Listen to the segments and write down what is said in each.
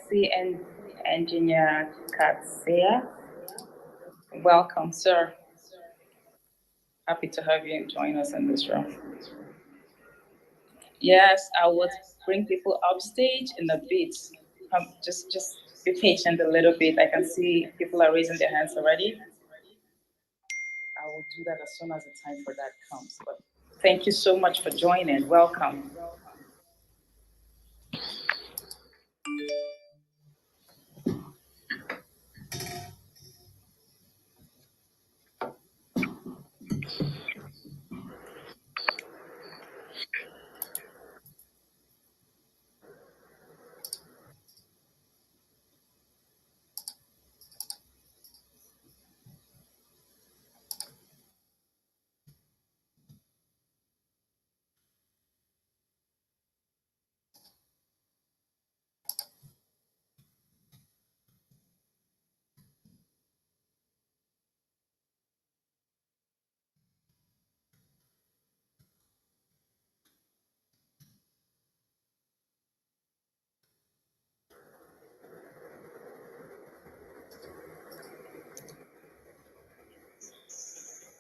see Engineer Katsia. Welcome, sir. Happy to have you join us in this room. Yes, I would bring people upstage in a bit. Just be patient a little bit. I can see people are raising their hands already. I will do that as soon as the time for that comes. But thank you so much for joining. Welcome.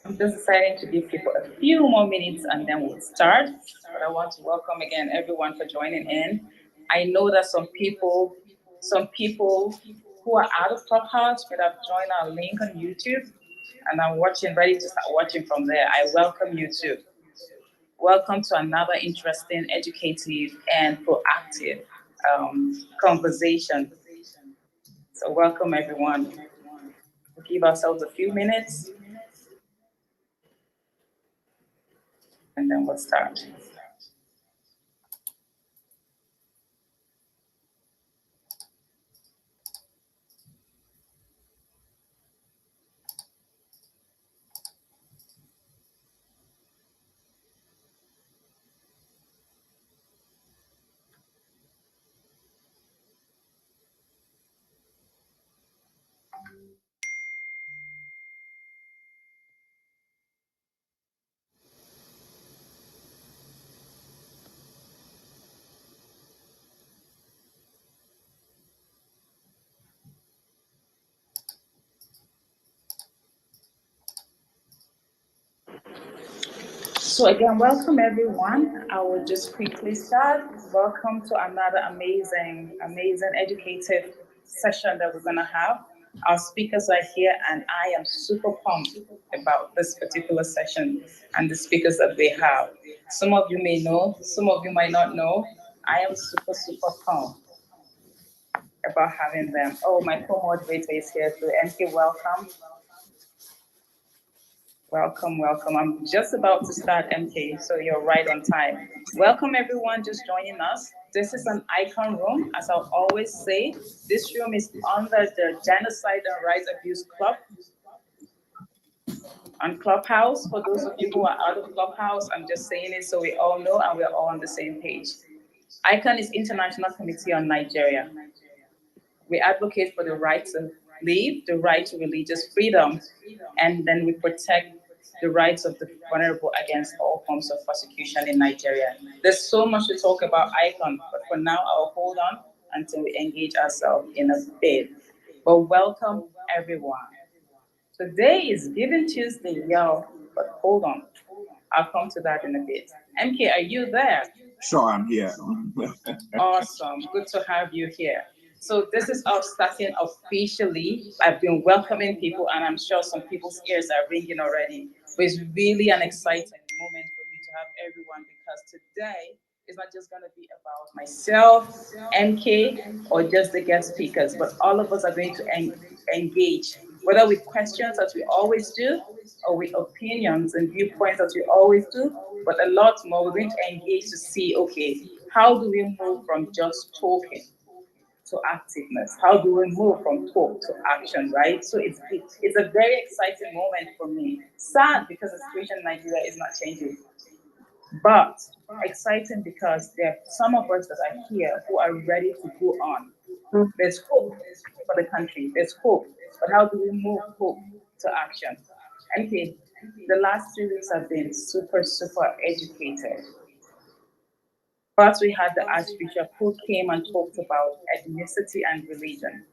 I'm just deciding to give people a few more minutes and then we'll start. But I want to welcome again everyone for joining in. I know that some people who are out of Clubhouse would have joined our link on YouTube and are watching, ready to start watching from there. I welcome you too. Welcome to another interesting, educative, and proactive conversation. So welcome everyone. We'll give ourselves a few minutes and then we'll start. So again, welcome everyone. I will just quickly start. Welcome to another amazing educative session that we're gonna have. Our speakers are here and I am super pumped about this particular session and the speakers that we have. Some of you may know, some of you might not know. I am super pumped about having them. Oh, my co-moderator is here too. MK, welcome. Welcome. I'm just about to start, MK, so you're right on time. Welcome, everyone, just joining us. This is an icon room. As I'll always say, this room is under the Genocide and Rights Abuse Club on Clubhouse. For those of you who are out of Clubhouse, I'm just saying it so we all know and we're all on the same page. ICAN is International Committee on Nigeria. We advocate for the right to live, the right to religious freedom, and then we protect the rights of the vulnerable against all forms of persecution in Nigeria. There's so much to talk about ICON, but for now, I'll hold on until we engage ourselves in a bit. But welcome, everyone. Today is Giving Tuesday, y'all, but hold on. I'll come to that in a bit. MK, are you there? Sure, I'm here. Awesome. Good to have you here. So this is our starting officially. I've been welcoming people, and I'm sure some people's ears are ringing already. But it's really an exciting moment for me to have everyone because today is not just going to be about myself, MK, or just the guest speakers, but all of us are going to engage, whether with questions as we always do, or with opinions and viewpoints as we always do, but a lot more. We're going to engage to see, okay, how do we move from just talking to activeness? How do we move from talk to action, right? So it's a very exciting moment for me. Sad because the situation in Nigeria is not changing, but exciting because there are some of us that are here who are ready to go on. There's hope for the country. There's hope, but how do we move hope to action? Okay, the last 3 weeks have been super educated. First, we had the Archbishop who came and talked about ethnicity and religion.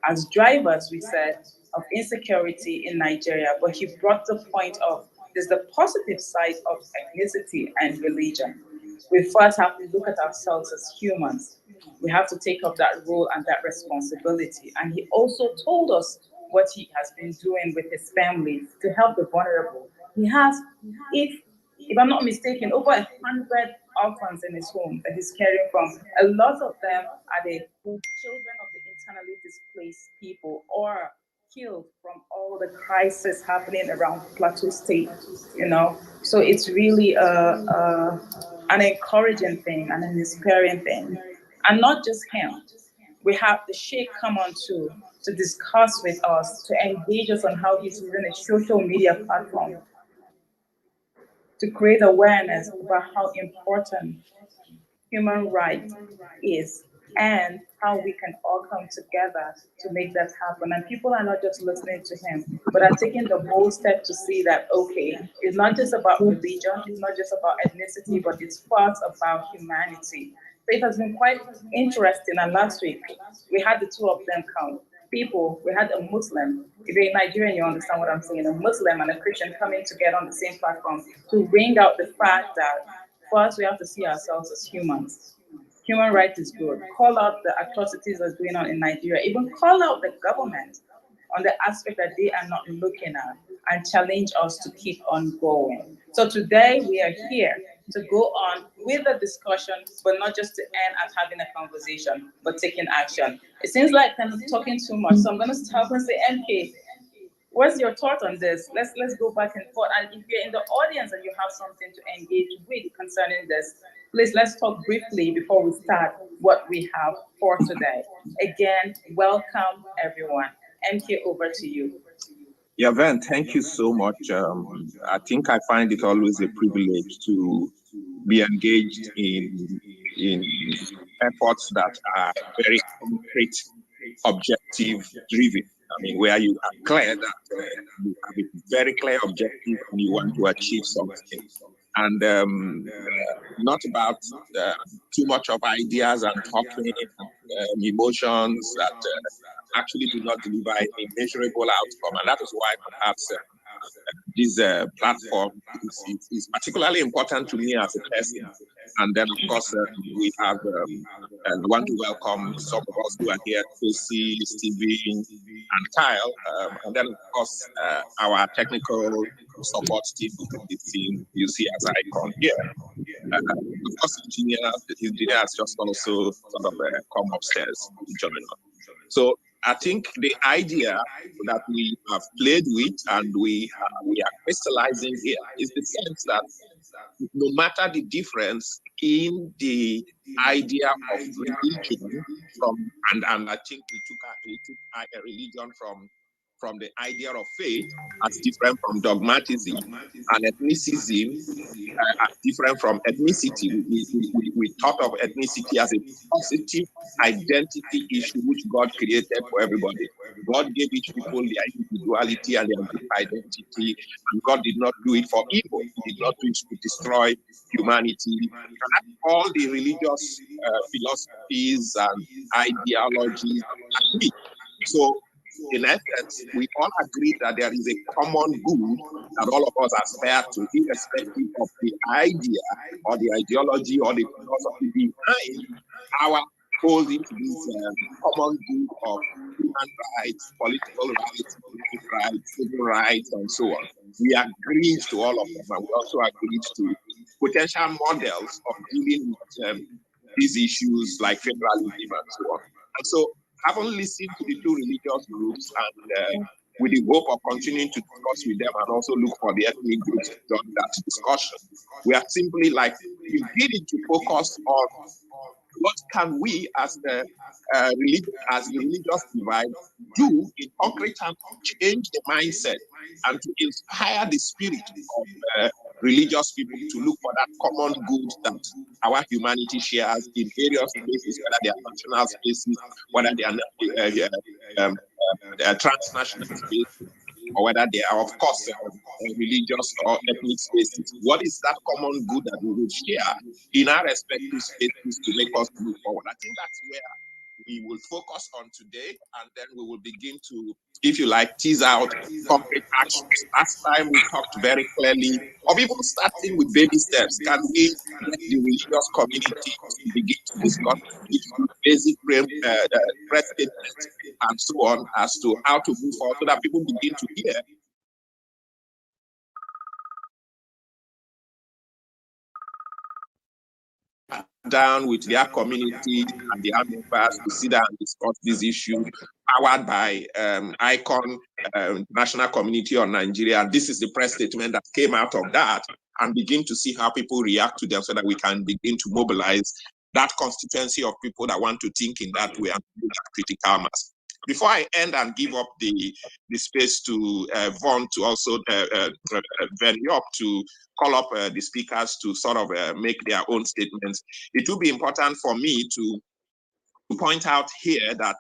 As drivers, we said, of insecurity in Nigeria, but he brought the point of there's the positive side of ethnicity and religion. We first have to look at ourselves as humans. We have to take up that role and that responsibility. And he also told us what he has been doing with his family to help the vulnerable. He has, if I'm not mistaken, over 100 orphans in his home that he's caring from. A lot of them are the children of the internally displaced people or killed from all the crisis happening around Plateau State, you know. So it's really an encouraging thing and an inspiring thing. And not just him. We have the Sheikh come on too to discuss with us, to engage us on how he's using a social media platform to create awareness about how important human rights is and how we can all come together to make that happen. And people are not just listening to him, but are taking the bold step to see that, okay, it's not just about religion, it's not just about ethnicity, but it's part about humanity. So it has been quite interesting. And last week, we had the two of them come. People, we had a Muslim. If you're Nigerian, you understand what I'm saying. A Muslim and a Christian coming together on the same platform to bring out the fact that first we have to see ourselves as humans. Human rights is good. Call out the atrocities that's going on in Nigeria. Even call out the government on the aspect that they are not looking at and challenge us to keep on going. So today we are here to go on with the discussion, but not just to end at having a conversation, but taking action. It seems like I'm talking too much, so I'm going to stop and say, MK, what's your thought on this? Let's go back and forth. And if you're in the audience and you have something to engage with concerning this, please let's talk briefly before we start what we have for today. Again, welcome everyone. MK, over to you. Yeah, Van, thank you so much. I think I find it always a privilege to be engaged in efforts that are very concrete, objective driven. I mean, where you are clear that you have a very clear objective and you want to achieve something. And not about too much of ideas and talking and emotions that actually do not deliver a measurable outcome. And that is why perhaps this platform is particularly important to me as a person. And then, of course, we have, and want to welcome some of us who are here, Tracy, Stephen, and Kyle. And then, of course, our technical support team, the team you see as icon here. Of course, the engineer has just also sort of come upstairs to join us. So I think the idea that we have played with and we are crystallizing here is the sense that no matter the difference in the idea of religion and I think we took a religion from the idea of faith as different from dogmatism, and ethnicism as different from ethnicity. We thought of ethnicity as a positive identity issue which God created for everybody. God gave each people their individuality and their identity, and God did not do it for evil. He did not do it to destroy humanity. And all the religious philosophies and ideologies agree. So in essence, we all agree that there is a common good that all of us aspire to, irrespective of the idea or the ideology or the philosophy behind our holding to this common good of human rights, political rights, economic rights, civil rights, and so on. We agreed to all of them, and we also agreed to potential models of dealing with these issues like federalism and so on. And so, having listened to the two religious groups and with the hope of continuing to discuss with them and also look for the ethnic groups during that discussion, we are simply like beginning to focus on what can we as the religious divide do in concrete terms to change the mindset and to inspire the spirit of religious people to look for that common good that our humanity shares in various spaces, whether they are national spaces, whether they are transnational spaces, or whether they are, of course, religious or ethnic spaces. What is that common good that we will share in our respective spaces to make us move forward? I think that's where we will focus on today, and then we will begin to, if you like, tease out concrete actions. Last time we talked very clearly of even starting with baby steps. Can we get the religious communities to begin to discuss basic press statements and so on as to how to move forward so that people begin to hear down with their community and their members to sit down and discuss this issue, powered by ICON, National Community on Nigeria. And this is the press statement that came out of that, and begin to see how people react to them so that we can begin to mobilize that constituency of people that want to think in that way and do that critical mass. Before I end and give up the space to Vaughn to also venue up to call up the speakers to sort of make their own statements, it will be important for me to point out here that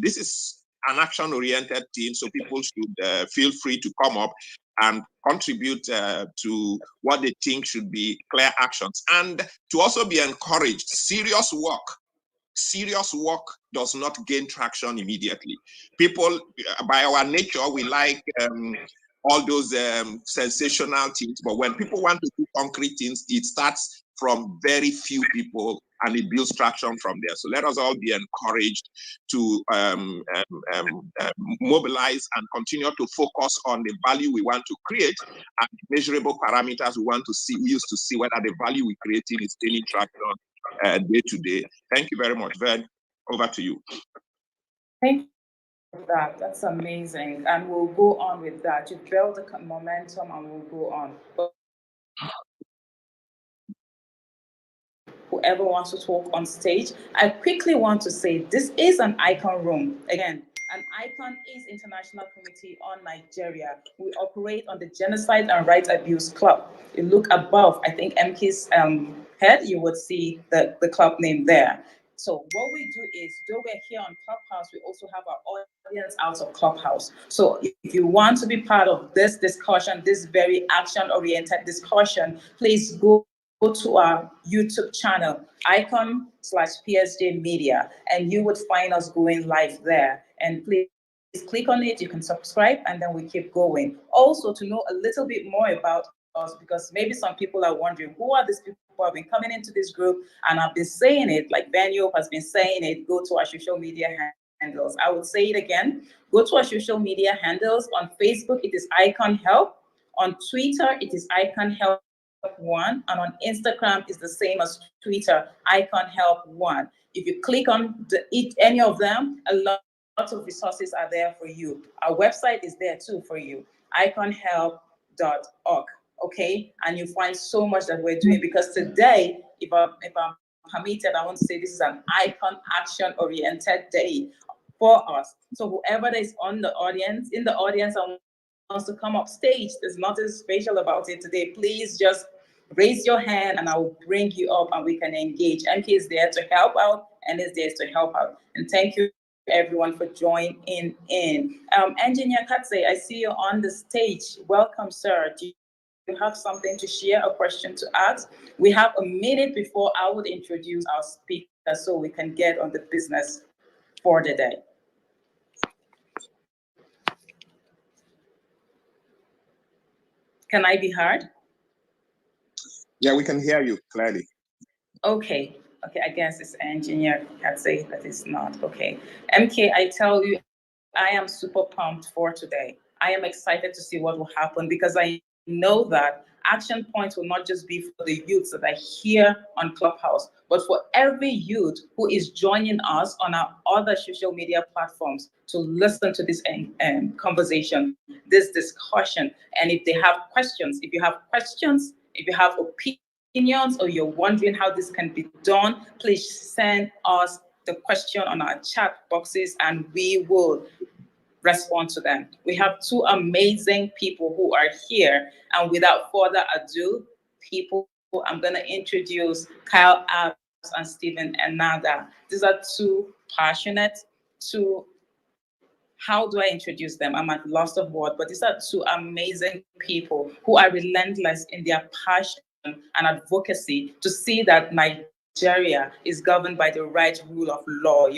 this is an action-oriented team, so people should feel free to come up and contribute to what they think should be clear actions, and to also be encouraged. Serious work does not gain traction immediately. People, by our nature, we like all those sensational things, but when people want to do concrete things, it starts from very few people and it builds traction from there. So let us all be encouraged to mobilize and continue to focus on the value we want to create and measurable parameters we want to use to see whether the value we're creating is gaining traction day to day. Thank you very much. Vern, over to you. Thank you for that. That's amazing. And we'll go on with that. You build the momentum and we'll go on. But whoever wants to talk on stage, I quickly want to say this is an ICON room. Again, an ICON is International Committee on Nigeria. We operate on the Genocide and Rights Abuse Club. You look above, I think MK's head, you would see the club name there. So what we do is, though we're here on Clubhouse, we also have our audience out of Clubhouse. So if you want to be part of this discussion, this very action-oriented discussion, please go to our YouTube channel, icon/PSJ Media, and you would find us going live there. And please click on it, you can subscribe, and then we keep going. Also, to know a little bit more about us, because maybe some people are wondering, who are these people who have been coming into this group? And I've been saying it, like Benio has been saying it, go to our social media handles. I would say it again, go to our social media handles. On Facebook, it is Icon Help. On Twitter, it is Icon Help 1, and on Instagram is the same as Twitter, Icon Help 1. If you click on any of them, a lot of resources are there for you. Our website is there too for you, iconhelp.org. Okay, and you find so much that we're doing, because today, if I'm permitted, I want to say this is an ICON action-oriented day for us. So whoever is in the audience and wants to come up stage, there's nothing special about it today. Please just raise your hand and I will bring you up and we can engage. MK is there to help out and is there to help out. And thank you everyone for joining in. Engineer Katse, I see you on the stage. Welcome, sir. Do you have something to share, a question to ask? We have a minute before I would introduce our speaker so we can get on the business for the day. Can I be heard? Yeah, we can hear you clearly. Okay, I guess it's engineer can say that it's not. Okay. MK, I tell you, I am super pumped for today. I am excited to see what will happen, because I know that action points will not just be for the youths that are here on Clubhouse, but for every youth who is joining us on our other social media platforms to listen to this conversation, this discussion. And if they have questions, if you have opinions, or you're wondering how this can be done, please send us the question on our chat boxes and we will respond to them. We have two amazing people who are here, and without further ado, I'm going to introduce Kyle Abts and Stephen Enada. These are two passionate, two how do I introduce them? I'm at loss of words, but these are two amazing people who are relentless in their passion and advocacy to see that Nigeria is governed by the right rule of law,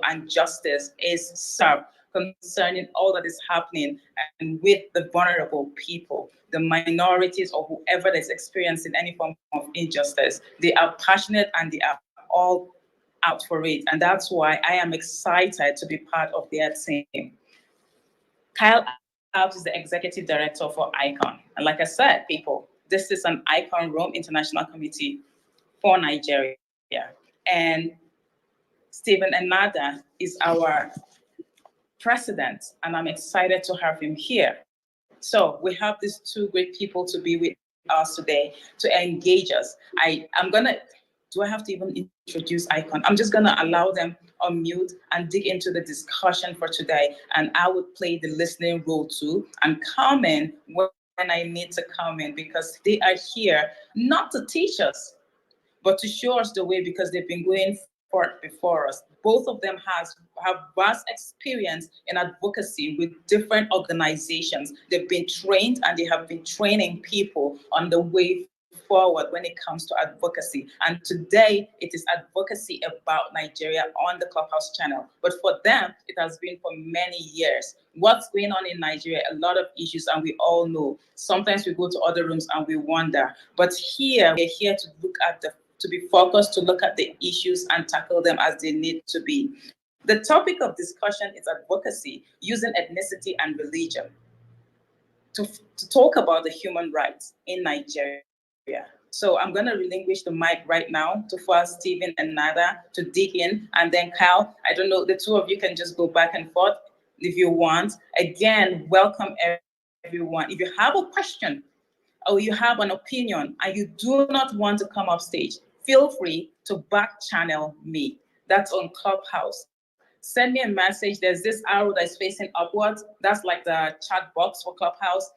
and justice is served concerning all that is happening and with the vulnerable people, the minorities, or whoever is experiencing any form of injustice. They are passionate and they are all out for it. And that's why I am excited to be part of their team. Kyle Abts is the executive director for ICON. And like I said, people, this is an ICON Rome International Committee for Nigeria. And Stephen Enada is our president, and I'm excited to have him here. So we have these two great people to be with us today to engage us. Do I have to even introduce ICON? I'm just gonna allow them on mute and dig into the discussion for today. And I would play the listening role too and come in when I need to come in, because they are here not to teach us, but to show us the way, because they've been going for it before us. Both of them have vast experience in advocacy with different organizations. They've been trained and they have been training people on the way forward when it comes to advocacy. And today it is advocacy about Nigeria on the Clubhouse channel. But for them, it has been for many years. What's going on in Nigeria? A lot of issues, and we all know. Sometimes we go to other rooms and we wonder. But here, we're here to be focused, to look at the issues and tackle them as they need to be. The topic of discussion is advocacy using ethnicity and religion to talk about the human rights in Nigeria. So I'm going to relinquish the mic right now to first Stephen and Nada to dig in, and then Kyle. I don't know, the two of you can just go back and forth if you want. Again, welcome everyone. If you have a question or you have an opinion and you do not want to come up stage, feel free to back channel me. That's on Clubhouse. Send me a message. There's this arrow that's facing upwards. That's like the chat box for Clubhouse.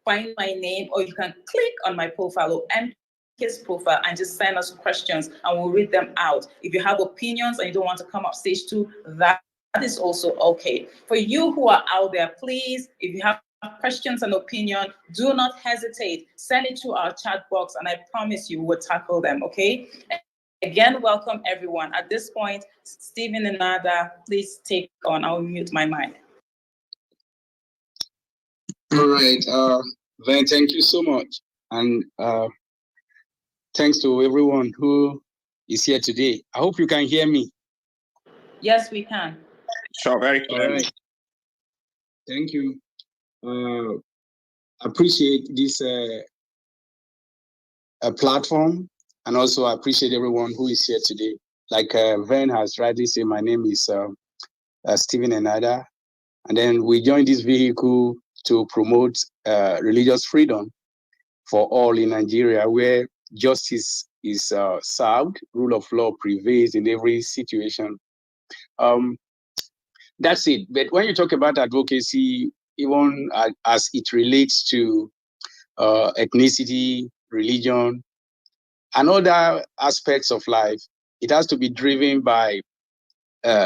Find my name, or you can click on my profile or MK's profile and just send us questions and we'll read them out. If you have opinions and you don't want to come up stage too, that is also okay. For you who are out there, please, if you have questions and opinion, do not hesitate. Send it to our chat box and I promise you we'll tackle them, okay? Again, welcome everyone. At this point, Stephen and Nada, please take on. I'll mute my mic. All right, Van, thank you so much. And thanks to everyone who is here today. I hope you can hear me. Yes, we can. Sure, very clearly. All right. Thank you. Appreciate this platform, and also I appreciate everyone who is here today. Like Van has rightly said, my name is Stephen Enada, and then we joined this vehicle to promote religious freedom for all in Nigeria, where justice is served, rule of law prevails in every situation. That's it. But when you talk about advocacy, even as it relates to ethnicity, religion, and other aspects of life, it has to be driven by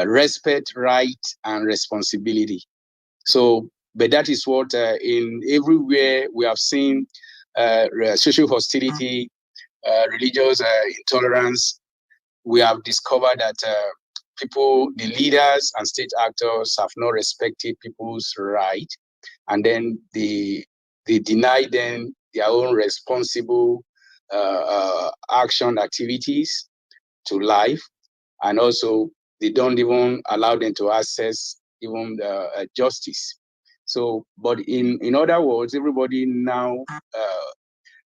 respect, right, and responsibility. So, but that is what in everywhere we have seen social hostility, religious intolerance. We have discovered that people, the leaders and state actors have not respected people's right, and then they deny them their own responsible action activities to life, and also they don't even allow them to access even justice. So, but in other words, everybody now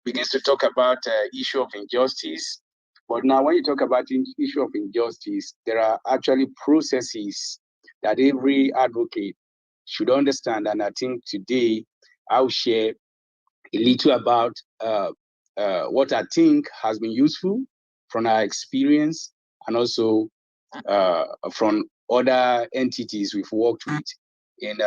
begins to talk about issue of injustice. But now when you talk about issue of injustice, there are actually processes that every advocate should understand. And I think today I'll share a little about what I think has been useful from our experience, and also from other entities we've worked with in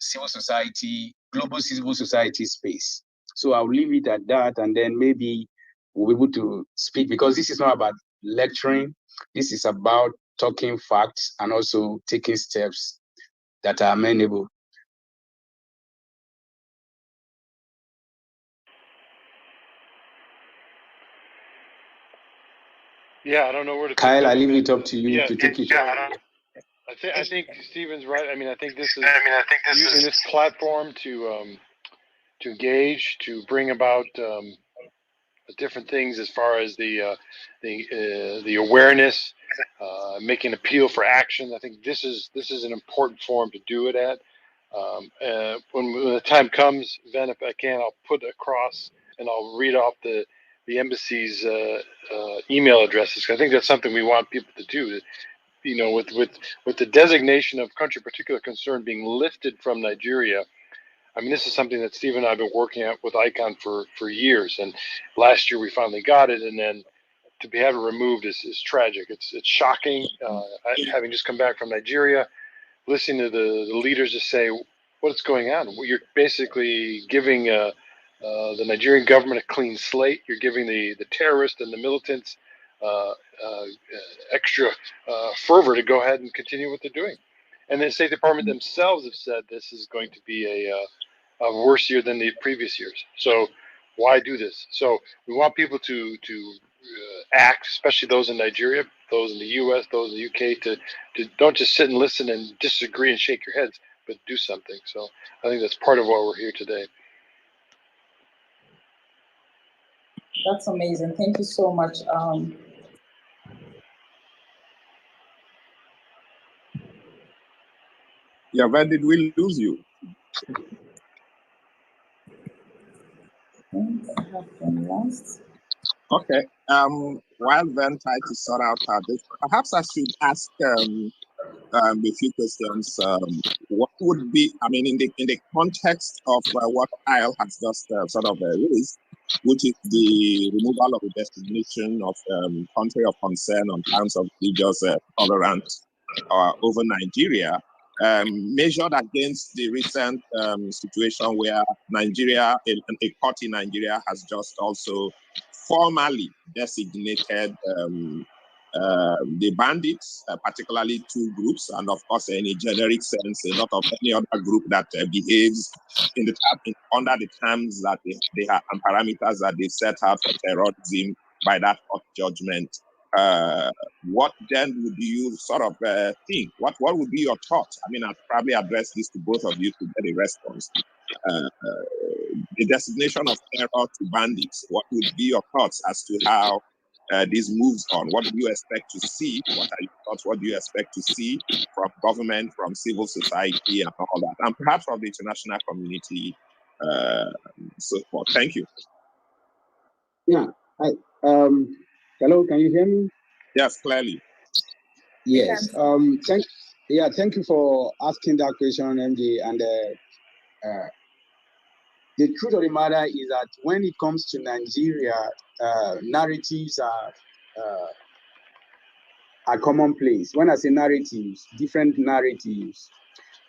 civil society, global civil society space. So I'll leave it at that, and then maybe we'll be able to speak, because this is not about lecturing. This is about talking facts and also taking steps that are amenable. Yeah, I don't know where to Kyle, pick up. I leave it up to you to take it. I think Stephen's right. I mean, I think this is using this platform to engage, to bring about different things as far as the awareness, making appeal for action. I think this is an important forum to do it at. When the time comes, Ven, if I can, I'll put across and I'll read off the embassy's email addresses. I think that's something we want people to do. You know, with the designation of country of particular concern being lifted from Nigeria. I mean, this is something that Steve and I have been working at with ICON for years, and last year we finally got it, and then to have it removed is tragic. It's shocking. Having just come back from Nigeria, listening to the leaders just say what's going on. You're basically giving the Nigerian government a clean slate. You're giving the terrorists and the militants extra fervor to go ahead and continue what they're doing. And the State Department themselves have said this is going to be a worse year than the previous years. So why do this? So we want people to act, especially those in Nigeria, those in the U.S., those in the U.K., to don't just sit and listen and disagree and shake your heads, but do something. So I think that's part of why we're here today. That's amazing. Thank you so much. Yeah, when did we lose you? I think I have been lost. Okay. While Ven tried to sort out this, perhaps I should ask a few questions. What would be, I mean, in the context of what Kyle has just sort of raised, which is the removal of the designation of country of concern on terms of religious tolerance over Nigeria, measured against the recent situation where Nigeria, a court in Nigeria has just also formally designated the bandits, particularly two groups, and of course, in a generic sense, a lot of any other group that behaves under the terms that they have and parameters that they set out for terrorism by that court judgment. What then would you sort of think? What would be your thoughts? I mean, I'll probably address this to both of you to get a response. The designation of terror to bandits, what would be your thoughts as to how this moves on? What do you expect to see? What are your thoughts? What do you expect to see from government, from civil society, and all that, and perhaps from the international community? So forth. Thank you. Yeah. Hi. Hello. Can you hear me? Yes, clearly. Yes. Thank you for asking that question, MJ. And the truth of the matter is that when it comes to Nigeria, narratives are commonplace. When I say narratives, different narratives.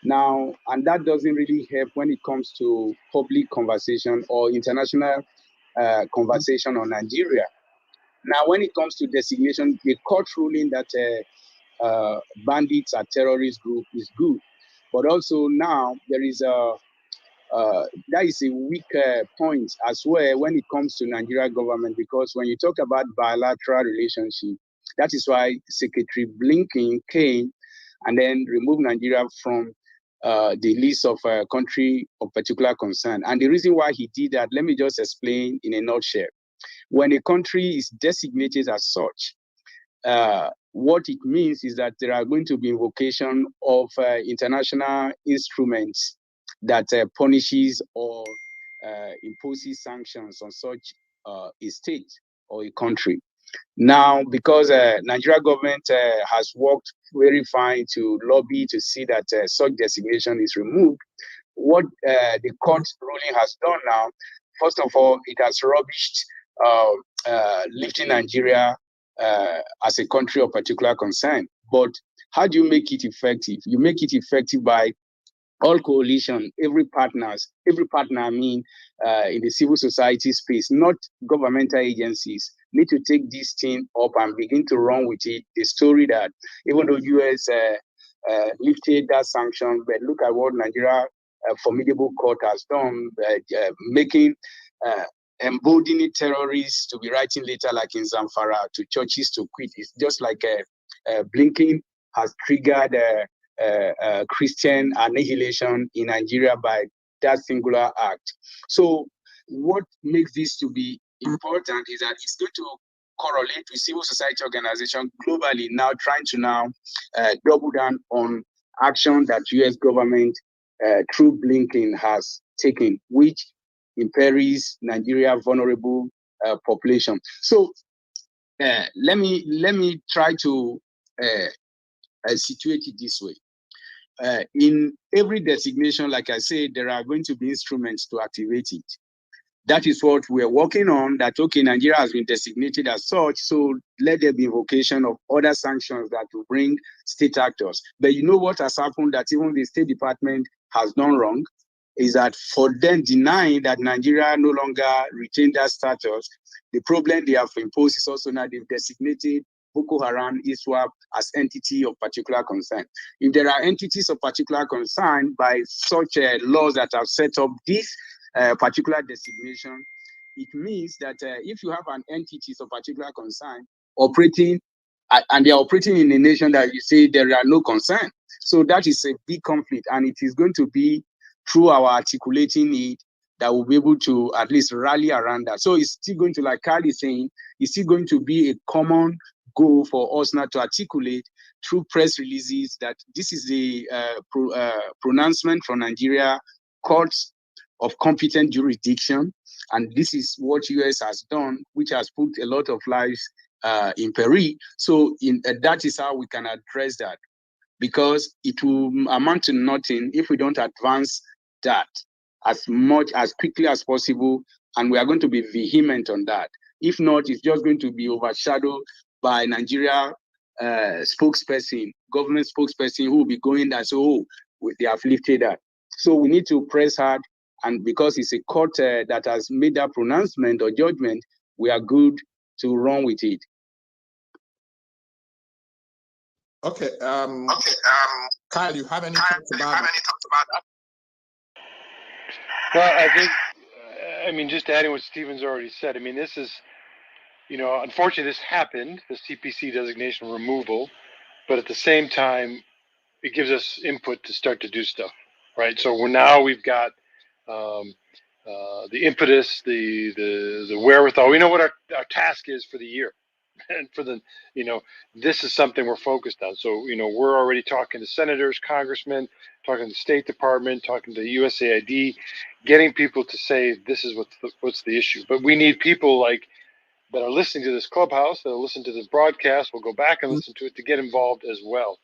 Now, and that doesn't really help when it comes to public conversation or international conversation on Nigeria. Now, when it comes to designation, the court ruling that bandits are terrorist group is good, but also now there is that is a weak point as well when it comes to Nigeria government, because when you talk about bilateral relationship, that is why Secretary Blinken came and then removed Nigeria from the list of country of particular concern. And the reason why he did that, let me just explain in a nutshell. When a country is designated as such, what it means is that there are going to be invocation of international instruments that punishes or imposes sanctions on such a state or a country. Now, because Nigeria government has worked very fine to lobby to see that such designation is removed, what the court ruling has done now, first of all, it has rubbished lifting Nigeria as a country of particular concern. But how do you make it effective? You make it effective by all coalition, every partner, I mean, in the civil society space, not governmental agencies, need to take this thing up and begin to run with it. The story that even though US lifted that sanction. But look at what Nigeria formidable court has done, making emboldening terrorists to be writing later, like in Zamfara, to churches to quit. It's just like blinking has triggered Christian annihilation in Nigeria by that singular act. So what makes this to be important is that it's going to correlate with civil society organizations globally now trying to double down on action that U.S. government through blinking has taken, which imperils Nigeria vulnerable population. So let me try to situate it this way. In every designation, like I said, there are going to be instruments to activate it. That is what we're working on, that, okay, Nigeria has been designated as such, so let there be invocation of other sanctions that will bring state actors. But you know what has happened that even the State Department has done wrong is that for them denying that Nigeria no longer retained that status, the problem they have imposed is also now they've designated Boko Haram, ISWAP as entity of particular concern. If there are entities of particular concern by such laws that have set up this particular designation, it means that if you have an entity of particular concern operating, and they are operating in a nation that you say there are no concern, so that is a big conflict, and it is going to be through our articulating it that we'll be able to at least rally around that. So it's still going to, like Carl is saying, it's still going to be a common goal for us now to articulate through press releases that this is the pronouncement from Nigeria courts of competent jurisdiction, and this is what US has done, which has put a lot of lives in peril. So that is how we can address that, because it will amount to nothing if we don't advance that as quickly as possible, and we are going to be vehement on that. If not, it's just going to be overshadowed by Nigeria spokesperson, government spokesperson, who will be going there, so they have lifted that. So we need to press hard, and because it's a court that has made that pronouncement or judgment, we are good to run with it. Okay. Kyle, you have any thoughts about that? Well, I think, I mean, just adding what Stephen's already said, I mean, this is, unfortunately this happened, the CPC designation removal, but at the same time, it gives us input to start to do stuff, right? So we've got the impetus, the wherewithal. We know what our task is for the year. And for this is something we're focused on. So, we're already talking to senators, congressmen, talking to the State Department, talking to the USAID, getting people to say this is what's the issue. But we need people that are listening to this Clubhouse, that are listening to this broadcast, will go back and listen to it to get involved as well.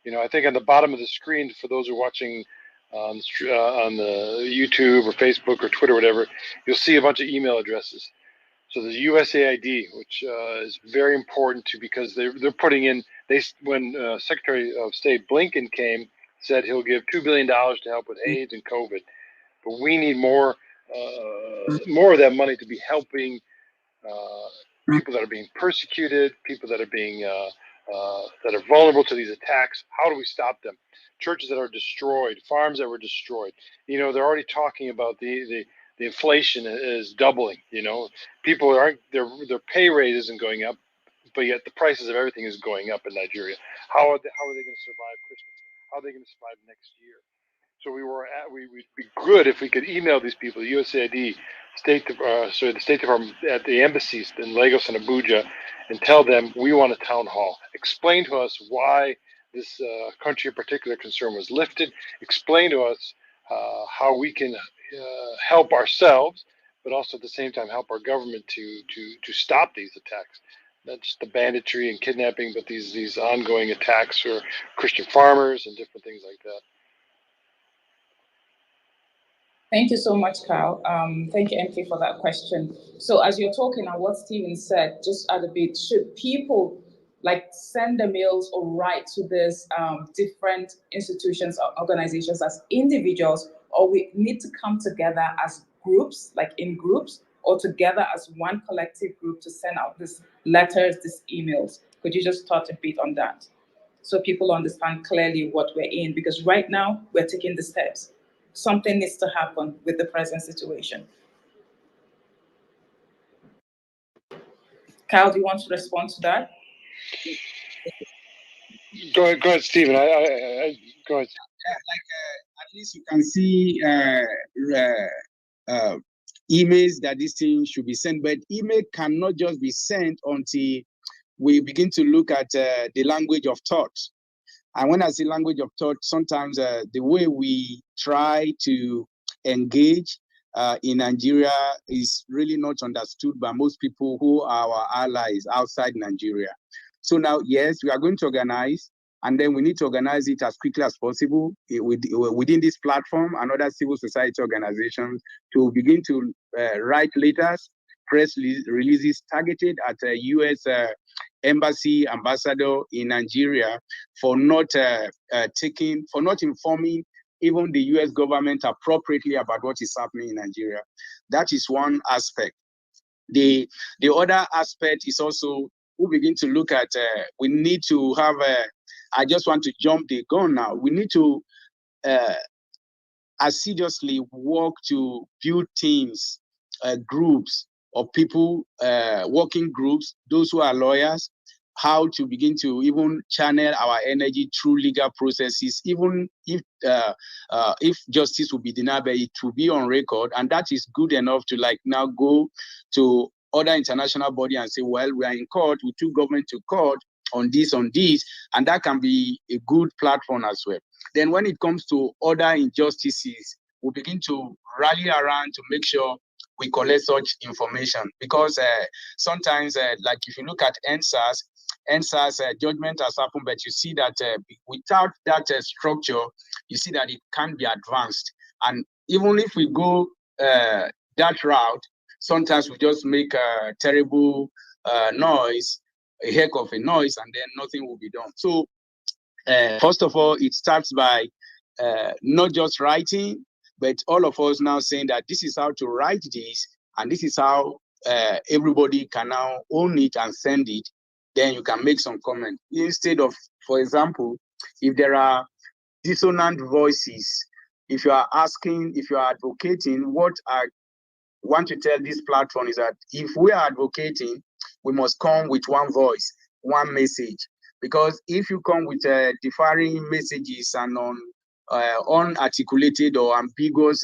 I think on the bottom of the screen, for those who are watching on the YouTube or Facebook or Twitter, or whatever, you'll see a bunch of email addresses. So there's USAID, which is very important because they're putting in. When Secretary of State Blinken came, said he'll give $2 billion to help with AIDS and COVID, but we need more of that money to be helping people that are being persecuted, people that are being that are vulnerable to these attacks. How do we stop them? Churches that are destroyed, farms that were destroyed. They're already talking about the inflation is doubling. People their pay rate isn't going up, but yet the prices of everything is going up in Nigeria. How are they going to survive Christmas? How are they going to survive next year? So we'd be good if we could email these people, USAID, the State Department at the embassies in Lagos and Abuja, and tell them we want a town hall. Explain to us why this country in particular concern was lifted. Explain to us how we can help ourselves, but also at the same time help our government to stop these attacks. Not just the banditry and kidnapping, but these ongoing attacks for Christian farmers and different things like that. Thank you so much, Kyle. Thank you, MP, for that question. So as you're talking and what Stephen said, just add a bit, should people send the mails or write to these different institutions or organizations as individuals, or we need to come together as groups, in groups, or together as one collective group to send out these letters, these emails? Could you just touch a bit on that? so people understand clearly what we're in, because right now we're taking the steps. Something needs to happen with the present situation. Kyle, do you want to respond to that? Go ahead, Stephen. I go ahead. At least you can see emails that this thing should be sent, but email cannot just be sent until we begin to look at the language of thought. And when I say language of thought, sometimes the way we try to engage in Nigeria is really not understood by most people who are our allies outside Nigeria. So now, yes, we are going to organize, and then we need to organize it as quickly as possible within this platform and other civil society organizations to begin to write letters, press releases targeted at a U.S. Embassy ambassador in Nigeria for not informing even the U.S. government appropriately about what is happening in Nigeria. That is one aspect. The other aspect is also we begin to look at, we need to have, I just want to jump the gun now. We need to assiduously work to build teams, groups of people, working groups, those who are lawyers, how to begin to even channel our energy through legal processes, even if justice will be denied, but it will be on record. And that is good enough to like now go to other international body and say, well, we are in court, we took government to court on this, and that can be a good platform as well. Then when it comes to other injustices, we begin to rally around to make sure we collect such information, because sometimes, like if you look at NSAS judgment has happened, but you see that without that structure, you see that it can't be advanced. And even if we go that route, sometimes we just make a terrible noise, a heck of a noise, and then nothing will be done. So first of all, it starts by not just writing, but all of us now saying that this is how to write this, and this is how everybody can now own it and send it. Then you can make some comment. Instead of, for example, if there are dissonant voices, if you are asking, if you are advocating, what I want to tell this platform is that if we are advocating, we must come with one voice, one message. Because if you come with differing messages and unarticulated or ambiguous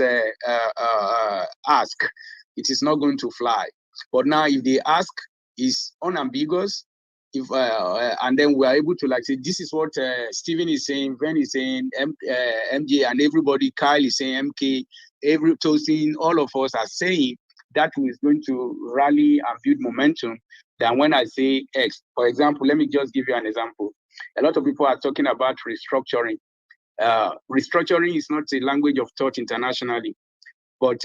ask, it is not going to fly. But now if the ask is unambiguous, if and then we are able to like say, this is what Stephen is saying, Ben is saying, MJ and everybody, Kyle is saying, MK, every Tosin, all of us are saying, that is going to rally and build momentum. Than when I say X. For example, let me just give you an example. A lot of people are talking about restructuring. Restructuring is not a language of thought internationally, but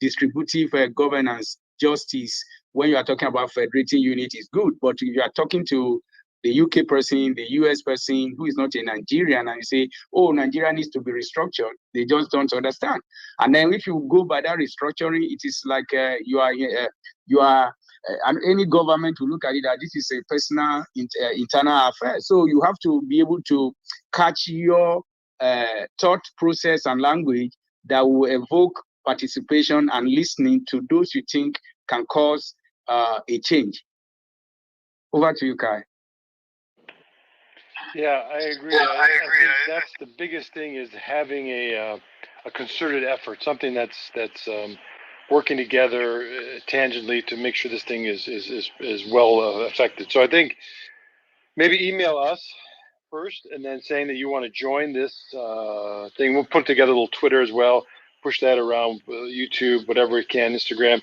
distributive governance, justice, when you are talking about federating unit is good. But if you are talking to the UK person, the US person who is not a Nigerian, and you say, oh, Nigeria needs to be restructured, they just don't understand. And then if you go by that restructuring, it is like you are and any government will look at it that this is a personal internal affair. So you have to be able to catch your thought process and language that will evoke participation and listening to those you think can cause a change. Over to you, Kai. Yeah, I agree. I think that's the biggest thing, is having a concerted effort, something that's working together tangentially to make sure this thing is well affected. So I think maybe email us first, and then saying that you want to join this thing. We'll put together a little Twitter as well, push that around, YouTube, whatever we can, Instagram.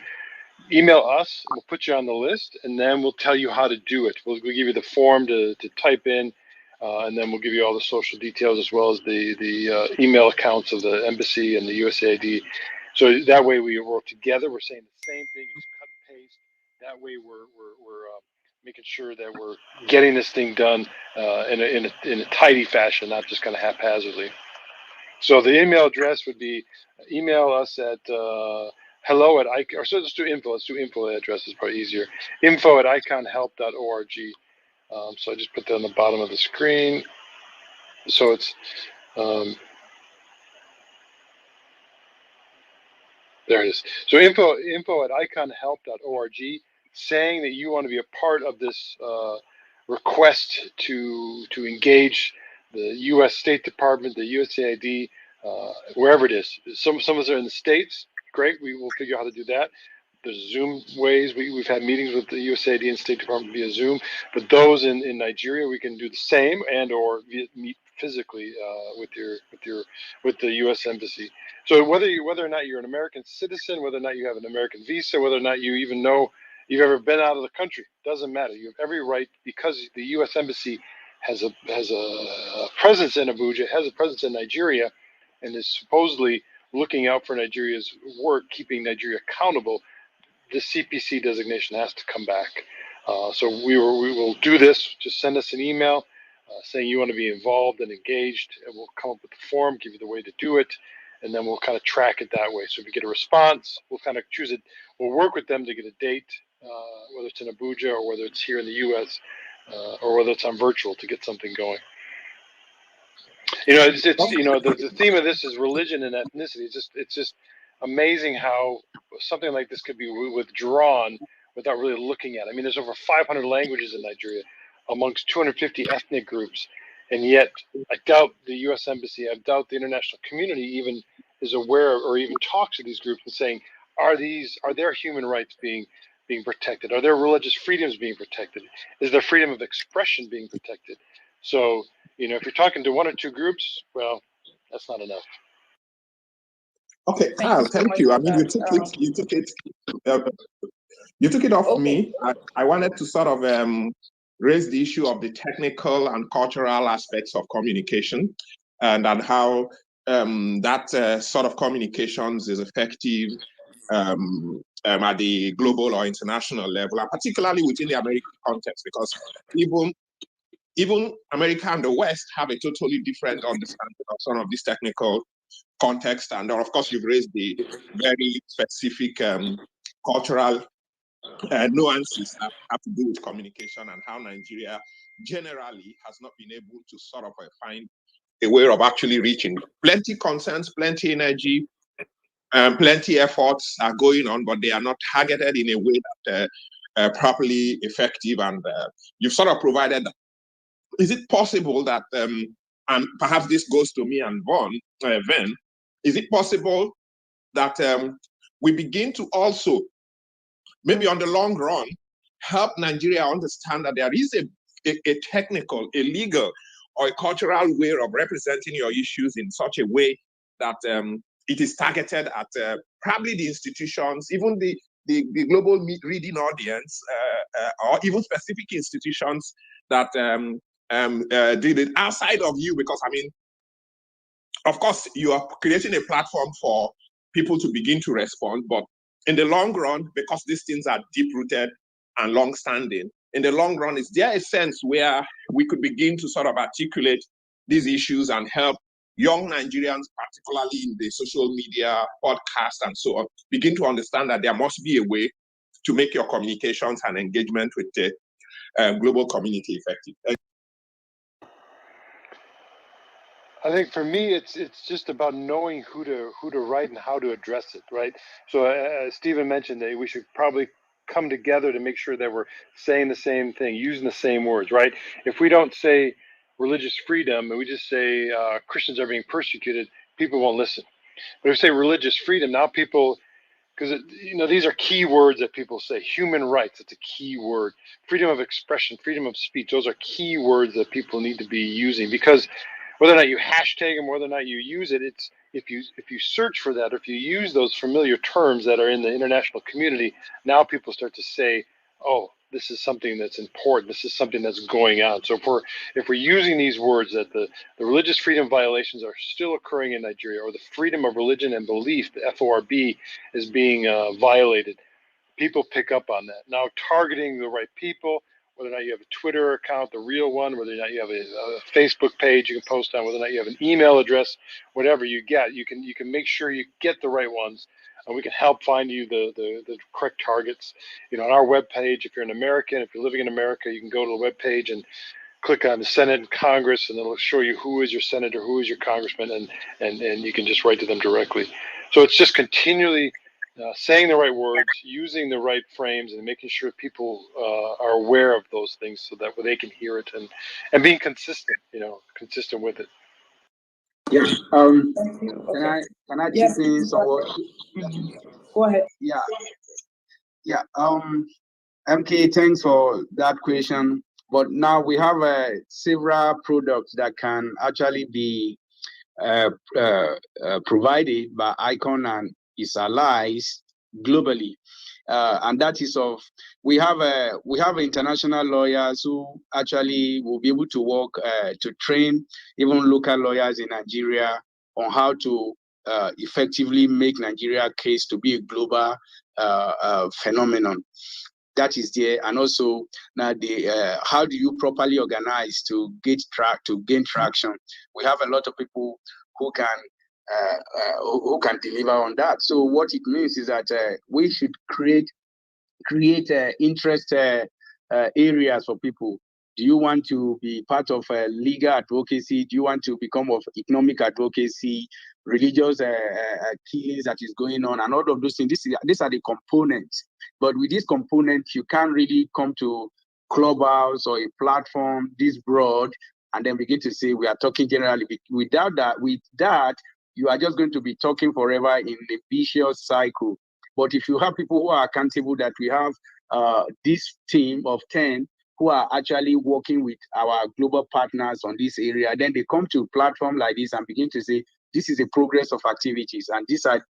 Email us, we'll put you on the list, and then we'll tell you how to do it. We'll give you the form to type in, and then we'll give you all the social details as well as the email accounts of the embassy and the USAID. So that way we work together. We're saying the same thing, just cut and paste. That way we're making sure that we're getting this thing done in a tidy fashion, not just kind of haphazardly. So the email address would be, email us at hello@icon, or so let's do info. Let's do info address, is probably easier. info@iconhelp.org. So I just put that on the bottom of the screen. So it's there it is. So info at iconhelp.org, saying that you want to be a part of this request to engage the U.S. State Department, the USAID, wherever it is. Some of us are in the States. Great, we will figure out how to do that. There's Zoom ways. We've had meetings with the USAID and State Department via Zoom. But those in Nigeria, we can do the same and or meet physically with the U.S. Embassy. So whether or not you're an American citizen, whether or not you have an American visa, whether or not you even know you've ever been out of the country, doesn't matter. You have every right, because the U.S. Embassy has a presence in Abuja, has a presence in Nigeria, and is supposedly looking out for Nigeria's work, keeping Nigeria accountable. The CPC designation has to come back. So we will do this. Just send us an email saying you want to be involved and engaged, and we'll come up with the form, give you the way to do it, and then we'll kind of track it that way. So if we get a response, we'll kind of choose it. We'll work with them to get a date, whether it's in Abuja or whether it's here in the U.S. Or whether it's on virtual to get something going. You know, it's you know, the theme of this is religion and ethnicity. It's just amazing how something like this could be withdrawn without really looking at it. I mean, there's over 500 languages in Nigeria amongst 250 ethnic groups, and yet I doubt the U.S. Embassy, I doubt the international community even is aware or even talks to these groups and saying, are their human rights being protected? Are their religious freedoms being protected? Is their freedom of expression being protected? So, you know, if you're talking to one or two groups, well, that's not enough. Okay, Kyle, thank you. I mean, you took it off me. I wanted to sort of raise the issue of the technical and cultural aspects of communication, and how that sort of communications is effective at the global or international level, and particularly within the American context, because even America and the West have a totally different understanding of some of these technical context. And of course, you've raised the very specific cultural nuances that have to do with communication, and how Nigeria generally has not been able to sort of find a way of actually reaching. Plenty concerns, plenty energy, plenty efforts are going on, but they are not targeted in a way that properly effective. And you've sort of provided that. Is it possible that, and perhaps this goes to me and Ven, is it possible that we begin to also, maybe on the long run, help Nigeria understand that there is a technical, a legal, or a cultural way of representing your issues in such a way that it is targeted at probably the institutions, even the global reading audience, or even specific institutions that did it outside of you? Because I mean, of course, you are creating a platform for people to begin to respond, but in the long run, because these things are deep-rooted and long-standing, in the long run, is there a sense where we could begin to sort of articulate these issues and help young Nigerians, particularly in the social media, podcasts, and so on, begin to understand that there must be a way to make your communications and engagement with the global community effective? I think for me, it's just about knowing who to write and how to address it, right? So Stephen mentioned that we should probably come together to make sure that we're saying the same thing, using the same words, right? If we don't say religious freedom and we just say Christians are being persecuted, people won't listen. But if we say religious freedom, now people, because you know, these are key words that people say. Human rights, it's a key word. Freedom of expression, freedom of speech, those are key words that people need to be using, because whether or not you hashtag them, whether or not you use it, it's if you search for that, or if you use those familiar terms that are in the international community, now people start to say, oh, this is something that's important. This is something that's going on. So if we're using these words that the religious freedom violations are still occurring in Nigeria, or the freedom of religion and belief, the FORB, is being violated, people pick up on that. Now, targeting the right people, whether or not you have a Twitter account, the real one, whether or not you have a Facebook page you can post on, whether or not you have an email address, whatever you get, you can make sure you get the right ones. and we can help find you the correct targets. You know, on our webpage, if you're an American, if you're living in America, you can go to the webpage and click on the Senate and Congress, and it'll show you who is your senator, who is your congressman, and you can just write to them directly. So it's just continually saying the right words, using the right frames, and making sure people are aware of those things so that they can hear it, and being consistent, consistent with it. Yeah. Can I Yes. chip in somewhat? Go ahead. Yeah. MK, thanks for that question. But now we have several products that can actually be provided by ICON and its allies globally, and that is we have international lawyers who actually will be able to work to train even local lawyers in Nigeria on how to effectively make Nigeria case to be a global phenomenon. That is there, and also now how do you properly organize to gain traction? We have a lot of people who can deliver on that. So what it means is that we should create interest areas for people. Do you want to be part of legal advocacy? Do you want to become of economic advocacy, religious killings that is going on, and all of those things? These are the components. But with these components, you can't really come to Clubhouse or a platform this broad and then begin to say we are talking generally. With that, you are just going to be talking forever in a vicious cycle. But if you have people who are accountable, that we have this team of 10 who are actually working with our global partners on this area, then they come to a platform like this and begin to say, this is the progress of activities, and these are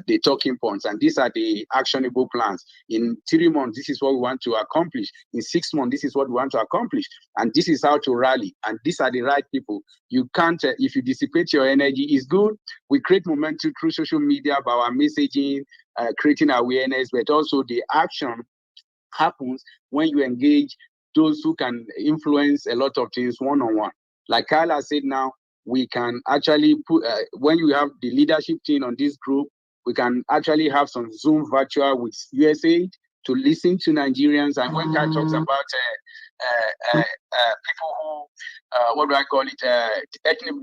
the talking points, and these are the actionable plans. In 3 months, this is what we want to accomplish. In 6 months, this is what we want to accomplish. And this is how to rally. And these are the right people. You can't, if you dissipate your energy, it's good. We create momentum through social media by our messaging, creating awareness, but also the action happens when you engage those who can influence a lot of things one-on-one. Like Kyla said now, we can actually put, when you have the leadership team on this group, we can actually have some Zoom virtual with USAID to listen to Nigerians. And when Kai talks about people who, what do I call it,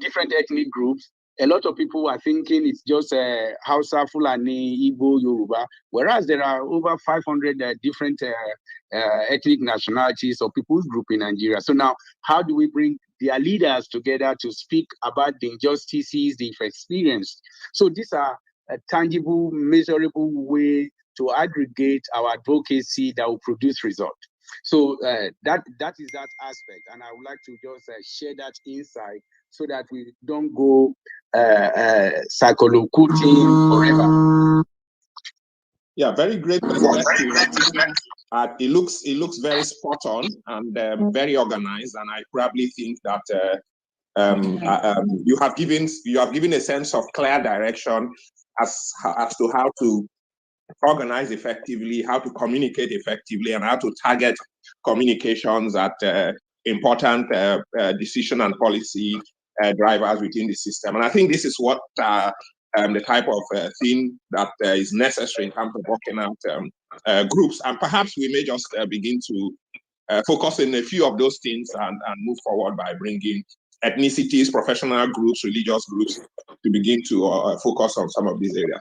different ethnic groups, a lot of people are thinking it's just Hausa, Fulani, Igbo, Yoruba, whereas there are over 500 different ethnic nationalities or people's group in Nigeria. So now, how do we bring their leaders together to speak about the injustices they've experienced? So these are a tangible, measurable way to aggregate our advocacy that will produce results. So that is that aspect, and I would like to just share that insight so that we don't go psycholocuting forever. Yeah, very great perspective. It looks very spot on and very organized, and I probably think that you have given a sense of clear direction as to how to organize effectively, how to communicate effectively, and how to target communications at important decision and policy drivers within the system. And I think this is what the type of thing that is necessary in terms of working out groups. And perhaps we may just begin to focus on a few of those things and move forward by bringing ethnicities, professional groups, religious groups to begin to focus on some of these areas.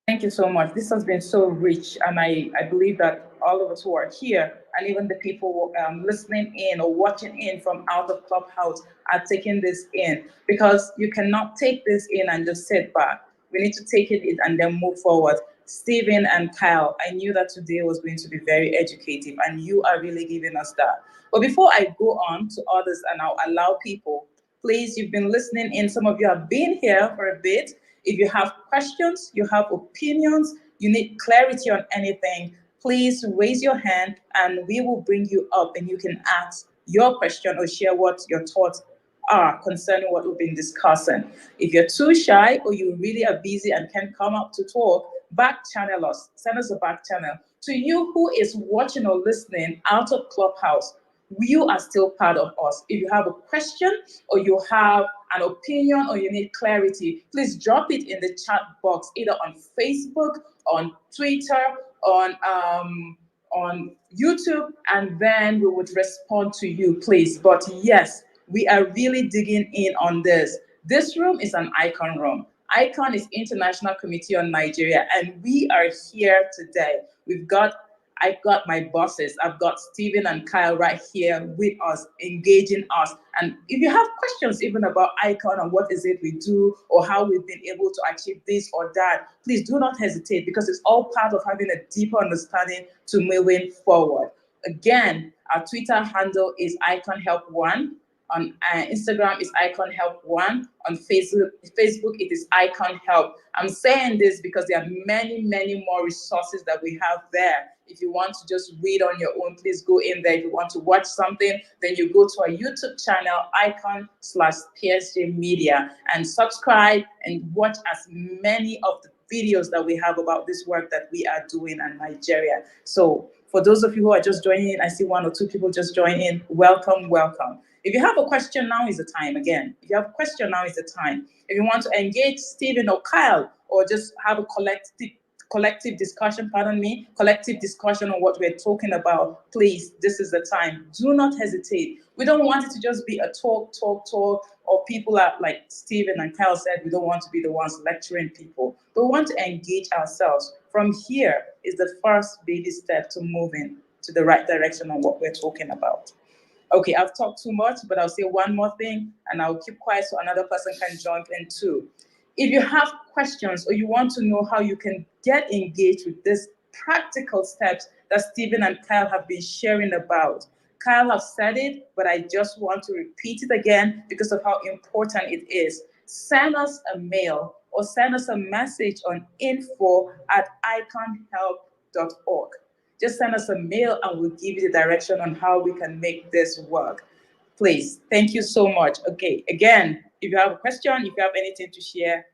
Thank you so much. This has been so rich, and I believe that all of us who are here, and even the people listening in or watching in from out of Clubhouse, are taking this in, because you cannot take this in and just sit back. We need to take it in and then move forward. Stephen and Kyle, I knew that today was going to be very educative, and you are really giving us that. But before I go on to others and I'll allow people, please, you've been listening in. Some of you have been here for a bit. If you have questions, you have opinions, you need clarity on anything, please raise your hand and we will bring you up and you can ask your question or share what your thoughts are concerning what we've been discussing. If you're too shy or you really are busy and can't come up to talk, back channel us, send us a back channel. To you who is watching or listening out of Clubhouse, you are still part of us. If you have a question or you have an opinion or you need clarity, please drop it in the chat box, either on Facebook, on Twitter, on YouTube, and then we would respond to you, please. But yes, we are really digging in on this. This room is an ICON room. ICON is International Committee on Nigeria, and we are here today. I've got my bosses. I've got Stephen and Kyle right here with us, engaging us. And if you have questions even about ICON and what is it we do or how we've been able to achieve this or that, please do not hesitate, because it's all part of having a deeper understanding to moving forward. Again, our Twitter handle is IconHelp1. On Instagram is Icon Help 1. On Facebook it is Icon Help. I'm saying this because there are many, many more resources that we have there. If you want to just read on your own, please go in there. If you want to watch something, then you go to our YouTube channel, Icon/PSG Media, and subscribe and watch as many of the videos that we have about this work that we are doing in Nigeria. So for those of you who are just joining in, I see 1 or 2 people just joining in. Welcome, welcome. If you have a question, now is the time. Again, if you have a question, now is the time. If you want to engage Stephen or Kyle, or just have a collective discussion on what we're talking about, please, this is the time. Do not hesitate. We don't want it to just be a talk, or people are, like Stephen and Kyle said, we don't want to be the ones lecturing people, but we want to engage ourselves. From here is the first baby step to moving to the right direction on what we're talking about. Okay, I've talked too much, but I'll say one more thing and I'll keep quiet so another person can jump in too. If you have questions or you want to know how you can get engaged with these practical steps that Stephen and Kyle have been sharing about, Kyle has said it, but I just want to repeat it again because of how important it is. Send us a mail or send us a message on info@iconhelp.org. Just send us a mail and we'll give you the direction on how we can make this work. Please, thank you so much. Okay, again, if you have a question, if you have anything to share,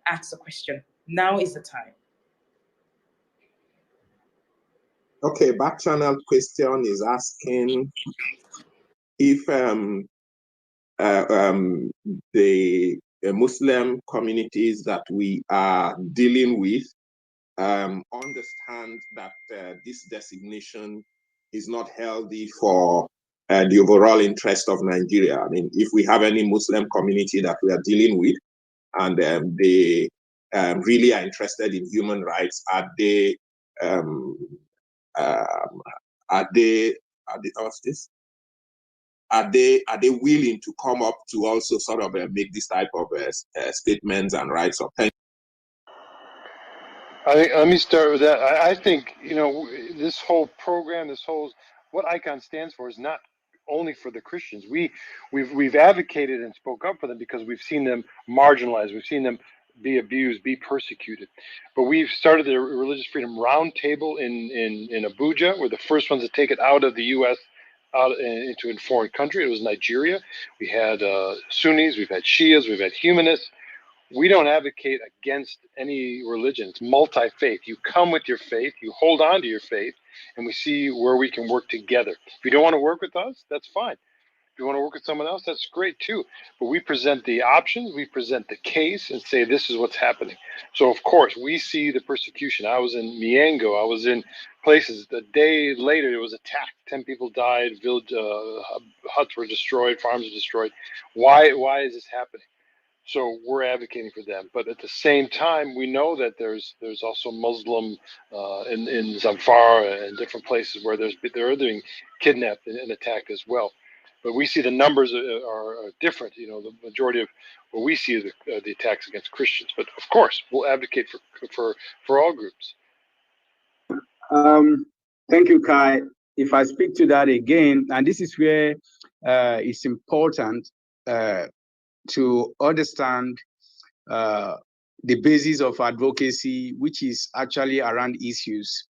ask a question. Now is the time. Okay, back channel question is asking if the Muslim communities that we are dealing with understand that this designation is not healthy for the overall interest of Nigeria. I mean, if we have any Muslim community that we are dealing with and they really are interested in human rights, are they willing to come up to also sort of make this type of statements and rights of things? Let me start with that. I think, this whole program, what ICON stands for is not only for the Christians. We've advocated and spoke up for them because we've seen them marginalized. We've seen them be abused, be persecuted. But we've started the Religious Freedom Roundtable in Abuja. We're the first ones to take it out of the U.S., into a foreign country. It was Nigeria. We had Sunnis, we've had Shias, we've had humanists. We don't advocate against any religion. It's multi-faith. You come with your faith, you hold on to your faith, and we see where we can work together. If you don't want to work with us, that's fine. If you want to work with someone else, that's great too. But we present the options, we present the case, and say this is what's happening. So of course, we see the persecution. I was in Miengo. I was in places. The day later, it was attacked. 10 people died. Village huts were destroyed. Farms were destroyed. Why is this happening? So we're advocating for them, but at the same time, we know that there's also Muslim in Zamfara and different places where they're being kidnapped and attacked as well. But we see the numbers are different. The majority of what we see are the attacks against Christians. But of course, we'll advocate for all groups. Thank you, Kai. If I speak to that again, and this is where it's important to understand the basis of advocacy, which is actually around issues.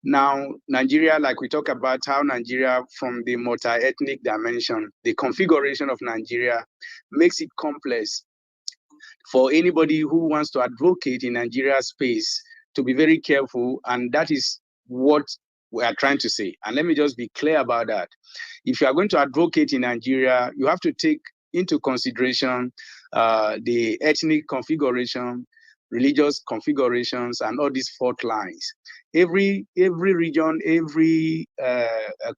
Now, Nigeria, like we talk about how Nigeria, from the multi-ethnic dimension, the configuration of Nigeria makes it complex for anybody who wants to advocate in Nigeria space to be very careful, and that is what we are trying to say. And let me just be clear about that. If you are going to advocate in Nigeria, you have to take into consideration the ethnic configuration, religious configurations, and all these fault lines. Every region, every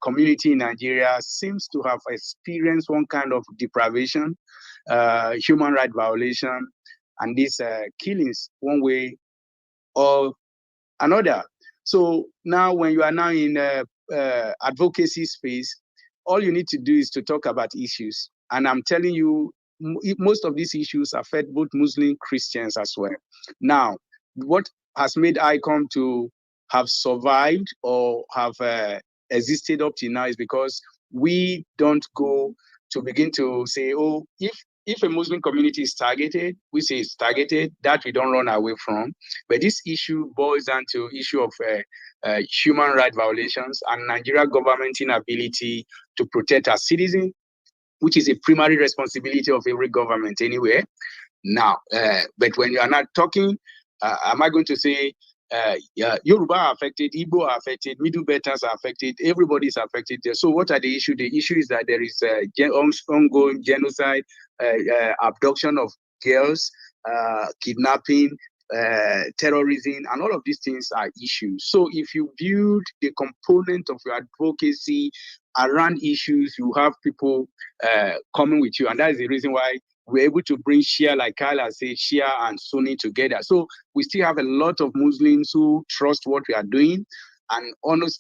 community in Nigeria seems to have experienced one kind of deprivation, human rights violation, and these killings one way or another. So now when you are now in advocacy space, all you need to do is to talk about issues. And I'm telling you, most of these issues affect both Muslim Christians as well. Now, what has made ICOM to have survived or have existed up to now is because we don't go to begin to say, oh, if a Muslim community is targeted, we say it's targeted, that we don't run away from. But this issue boils down to issue of human rights violations and Nigeria government inability to protect our citizens, which is a primary responsibility of every government anywhere. Now, but when you are not talking, am I going to say Yoruba are affected, Igbo are affected, Middle Belters are affected, everybody is affected there. So what are the issues? The issue is that there is ongoing genocide, abduction of girls, kidnapping, terrorism, and all of these things are issues. So if you build the component of your advocacy around issues, you have people coming with you, and that is the reason why we're able to bring Shia, like Kyla said, Shia and Sunni together. So we still have a lot of Muslims who trust what we are doing. And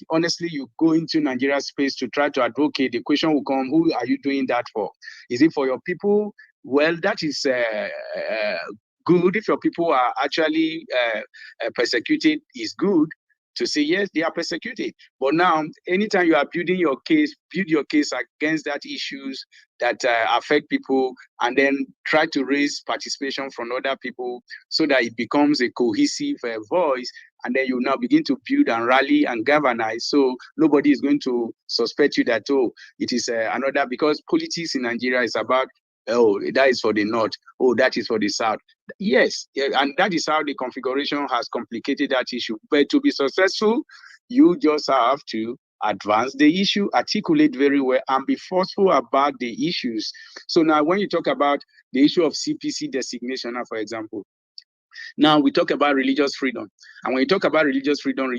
honestly, you go into Nigeria space to try to advocate, the question will come, who are you doing that for? Is it for your people? Well, that is good. If your people are actually persecuted, is good to say, yes, they are persecuted. But now, anytime you are building your case, build your case against that issues that affect people, and then try to raise participation from other people so that it becomes a cohesive voice. And then you now begin to build and rally and galvanize. So nobody is going to suspect you that, oh, it is another, because politics in Nigeria is about, oh, that is for the North. Oh, that is for the South. Yes, and that is how the configuration has complicated that issue. But to be successful, you just have to advance the issue, articulate very well, and be forceful about the issues. So now when you talk about the issue of CPC designation, for example, now we talk about religious freedom. And when you talk about religious freedom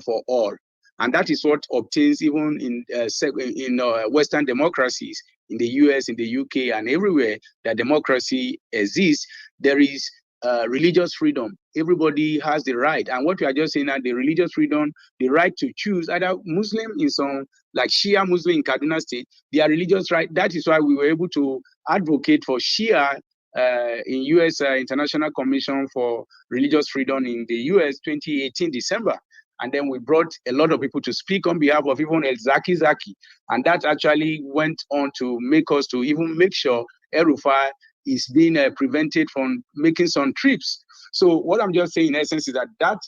for all. And that is what obtains even in Western democracies, in the US, in the UK, and everywhere that democracy exists, there is religious freedom. Everybody has the right. And what we are just saying now, the religious freedom, the right to choose either Muslim in some, like Shia Muslim in Kaduna State, their religious right. That is why we were able to advocate for Shia in US International Commission for Religious Freedom in the US 2018 December. And then we brought a lot of people to speak on behalf of even El Zaki. And that actually went on to make us to even make sure El-Rufai is being prevented from making some trips. So what I'm just saying in essence is that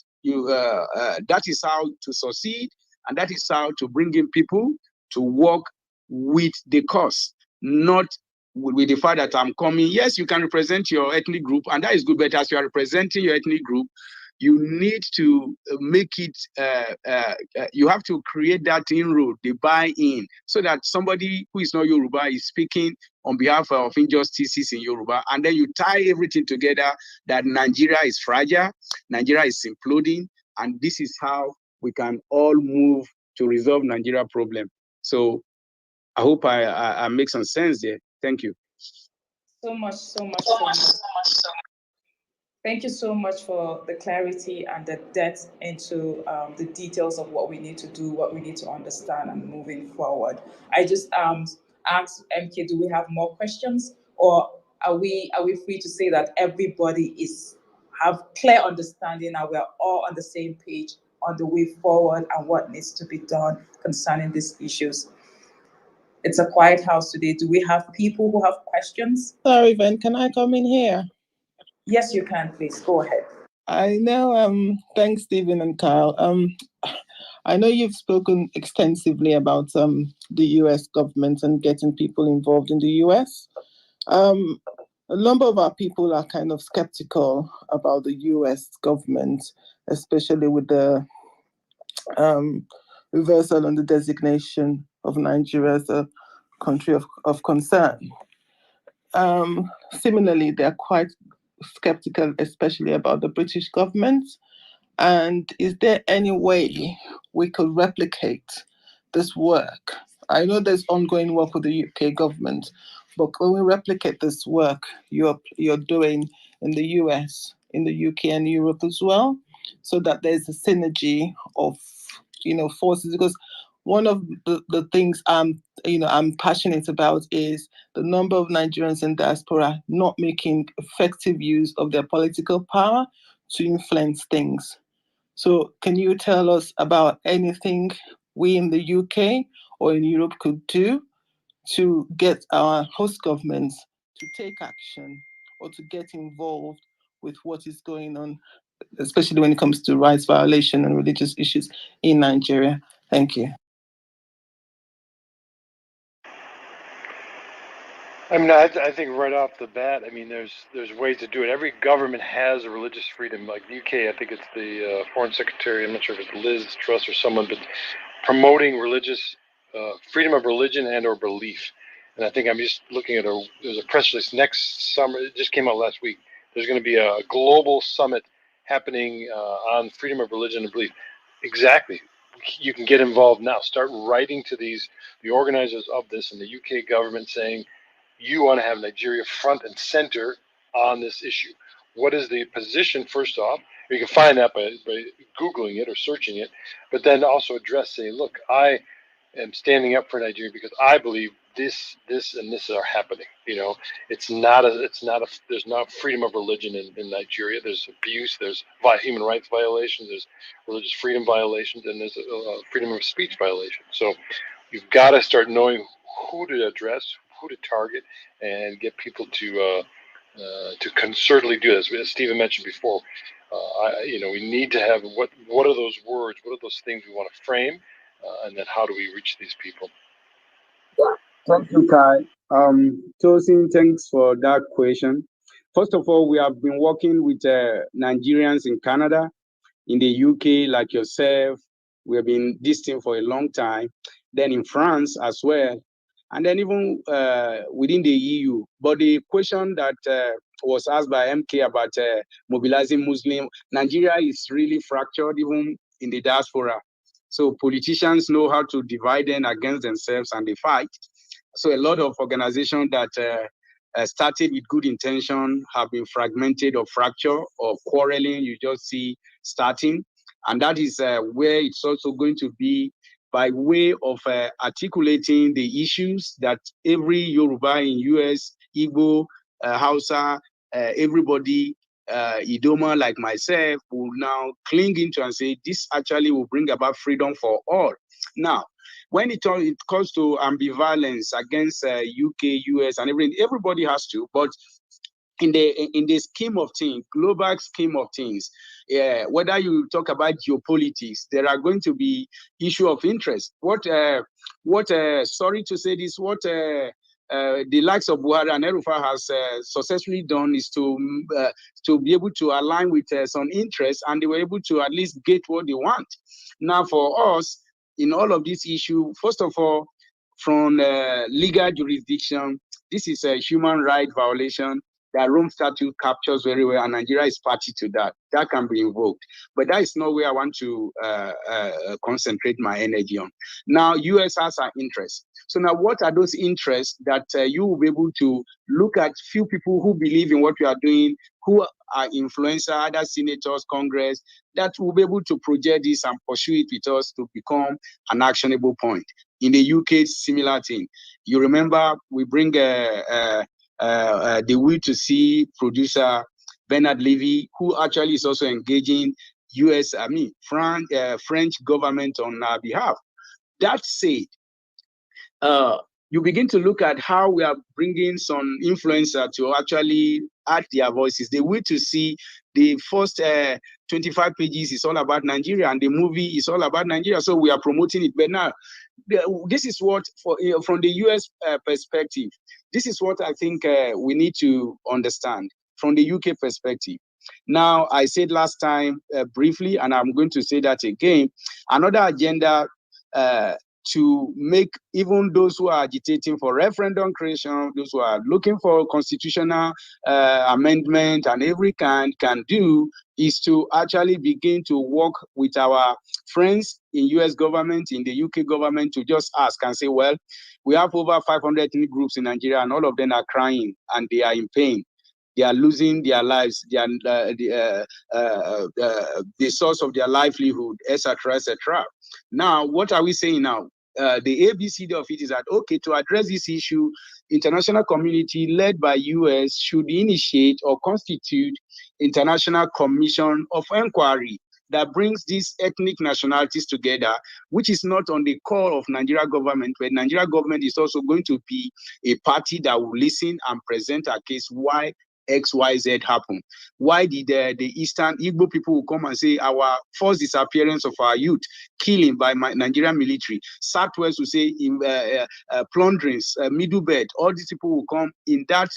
is how to succeed, and that is how to bring in people to work with the cause, not with the fact that I'm coming. Yes, you can represent your ethnic group, and that is good, but as you are representing your ethnic group, you need to make it, you have to create that inroad, the buy-in, so that somebody who is not Yoruba is speaking on behalf of injustices in Yoruba, and then you tie everything together that Nigeria is fragile, Nigeria is imploding, and this is how we can all move to resolve Nigeria problem. So I hope I make some sense there. Thank you. So much. Thank you so much for the clarity and the depth into the details of what we need to do, what we need to understand, and moving forward. I just asked MK, do we have more questions, or are we free to say that everybody have clear understanding and we're all on the same page on the way forward and what needs to be done concerning these issues? It's a quiet house today. Do we have people who have questions? Sorry, Ben, can I come in here? Yes, you can, please. Go ahead. I know, thanks, Stephen and Kyle. I know you've spoken extensively about the US government and getting people involved in the US. A number of our people are kind of skeptical about the US government, especially with the reversal on the designation of Nigeria as a country of concern. Similarly, they're quite skeptical, especially about the British government. And is there any way we could replicate this work? I know there's ongoing work with the UK government, but can we replicate this work you're doing in the US, in the UK and Europe as well, so that there's a synergy of forces? Because one of the things I'm passionate about is the number of Nigerians in diaspora not making effective use of their political power to influence things. So can you tell us about anything we in the UK or in Europe could do to get our host governments to take action or to get involved with what is going on, especially when it comes to rights violation and religious issues in Nigeria? Thank you. I mean, I think right off the bat, I mean, there's ways to do it. Every government has a religious freedom. Like the UK, I think it's the Foreign Secretary, I'm not sure if it's Liz Truss or someone, but promoting religious freedom of religion and or belief. And I think I'm just looking at there's a press release next summer. It just came out last week. There's going to be a global summit happening on freedom of religion and belief. Exactly. You can get involved now. Start writing to the organizers of this and the UK government saying, you want to have Nigeria front and center on this issue. What is the position, first off? You can find that by Googling it or searching it, but then also address, say, look, I am standing up for Nigeria because I believe this, and this are happening. It's not there's not freedom of religion in Nigeria. There's abuse, there's human rights violations, there's religious freedom violations, and there's a freedom of speech violation. So you've got to start knowing who to address, who to target, and get people to concertedly do this. As Stephen mentioned before, we need to have what are those words, what are those things we want to frame, and then how do we reach these people? Thank you, Kai. Tosin, thanks for that question. First of all, we have been working with Nigerians in Canada, in the UK, like yourself. We have been this team for a long time. Then in France as well, and then even within the EU. But the question that was asked by MK about mobilizing Muslim, Nigeria is really fractured even in the diaspora. So politicians know how to divide them against themselves and they fight. So a lot of organizations that started with good intention have been fragmented or fractured or quarreling. You just see starting. And that is where it's also going to be by way of articulating the issues that every Yoruba in US, Igbo, Hausa, everybody, Idoma like myself will now cling into and say, this actually will bring about freedom for all. Now, when it comes to ambivalence against UK, US, and everybody has to, but in the scheme of things, global scheme of things, whether you talk about geopolitics, there are going to be issue of interest. Sorry to say this, what the likes of Buhari and Erufa has successfully done is to be able to align with some interest, and they were able to at least get what they want. Now, for us, in all of this issue, first of all, from legal jurisdiction, this is a human right violation that Rome Statute captures very well, and Nigeria is party to that. That can be invoked. But that is not where I want to concentrate my energy on. Now, US has an interest. So now what are those interests that you will be able to look at few people who believe in what you are doing, who are influencers, other senators, Congress, that will be able to project this and pursue it with us to become an actionable point. In the UK, it's similar thing. You remember we bring the Will to See producer Bernard Levy, who actually is also engaging French government on our behalf. That said, you begin to look at how we are bringing some influencer to actually add their voices. The Will to See, the first 25 pages is all about Nigeria, and the movie is all about Nigeria. So we are promoting it. But now, this is what, from the US perspective, this is what I think we need to understand from the UK perspective. Now, I said last time briefly, and I'm going to say that again, another agenda to make even those who are agitating for referendum creation, those who are looking for constitutional amendment and every kind can do, is to actually begin to work with our friends in US government, in the UK government, to just ask and say, well, we have over 500 ethnic groups in Nigeria and all of them are crying and they are in pain. They are losing their lives, they are, the source of their livelihood, etc., etc. Now, what are we saying now? The ABCD of it is that, okay, to address this issue, international community led by US should initiate or constitute international commission of inquiry that brings these ethnic nationalities together, which is not on the call of Nigeria government, but Nigeria government is also going to be a party that will listen and present a case why XYZ happened. Why did the Eastern Igbo people will come and say our forced disappearance of our youth, killing by Nigerian military? Southwest will say plunderings, Middle Belt, all these people will come in that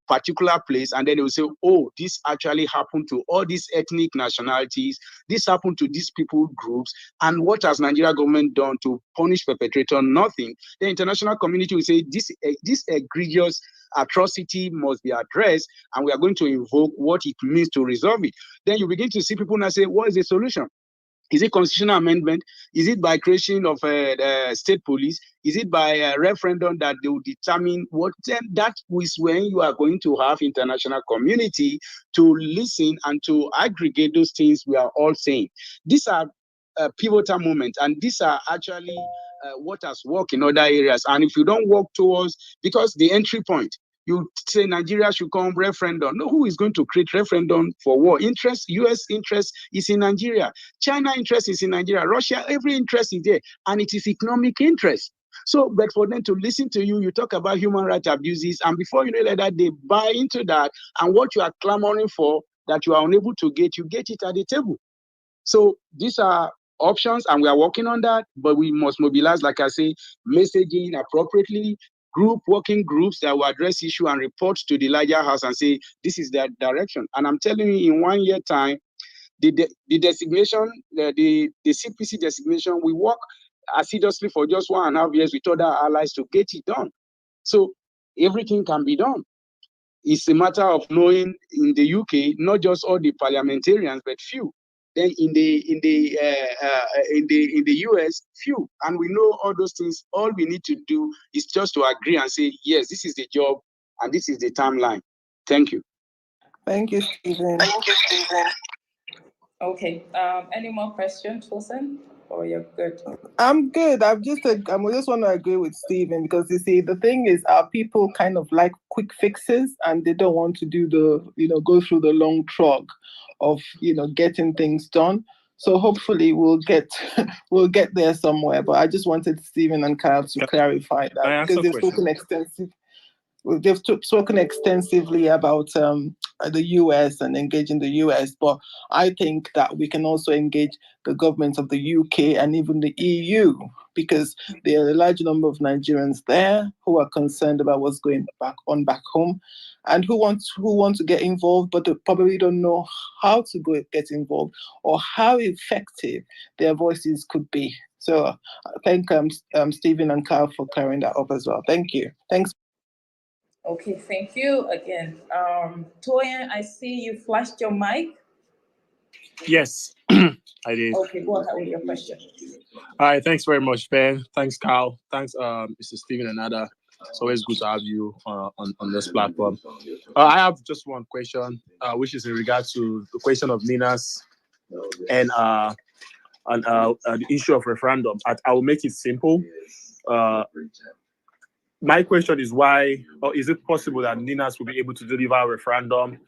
particular place and then they will say, oh, this actually happened to all these ethnic nationalities, this happened to these people groups, and what has Nigeria government done to punish perpetrator? Nothing. The international community will say this egregious atrocity must be addressed and we are going to invoke what it means to resolve it. Then you begin to see people now say, what is the solution? Is it constitutional amendment? Is it by creation of state police? Is it by a referendum that they will determine what? Then that is when you are going to have international community to listen and to aggregate those things we are all saying. These are pivotal moments, and these are actually what has worked in other areas. And if you don't work towards, because the entry point, you say Nigeria should come referendum. No, who is going to create referendum for war? Interest, US interest is in Nigeria. China interest is in Nigeria. Russia, every interest is there. And it is economic interest. So, but for them to listen to you, you talk about human rights abuses. And before you know that, they buy into that. And what you are clamoring for that you are unable to get, you get it at the table. So these are options and we are working on that. But we must mobilize, like I say, messaging appropriately, working groups that will address issue and report to the larger house and say, this is the direction. And I'm telling you, in 1 year time, the designation, the CPC designation, we work assiduously for just 1.5 years with other allies to get it done. So everything can be done. It's a matter of knowing in the UK, not just all the parliamentarians, but few. Then in the US, few, and we know all those things. All we need to do is just to agree and say, yes, this is the job and this is the timeline. Thank you. Thank you, Stephen. Thank you, Stephen. Okay. Any more questions, Wilson? Or you're good? I'm good. I just want to agree with Stephen because you see, the thing is, our people kind of like quick fixes and they don't want to do go through the long trog of, getting things done. So hopefully we'll get there somewhere. But I just wanted Stephen and Kyle to clarify that because they've spoken extensively about the US and engaging the US, but I think that we can also engage the governments of the UK and even the EU because there are a large number of Nigerians there who are concerned about what's going back home and who want to get involved, but they probably don't know how to get involved or how effective their voices could be. So I thank Stephen and Kyle for clearing that up as well. Thank you. Thanks. Okay, thank you again. Toyin, I see you flashed your mic. Yes, I did. Okay, go ahead with your question. All right, thanks very much, Ben. Thanks, Carl. Thanks, Mr. Stephen and Enada. It's always good to have you on this platform. I have just one question, which is in regard to the question of Nina's and the issue of referendum. I will make it simple. My question is why, or is it possible that Ninas will be able to deliver a referendum,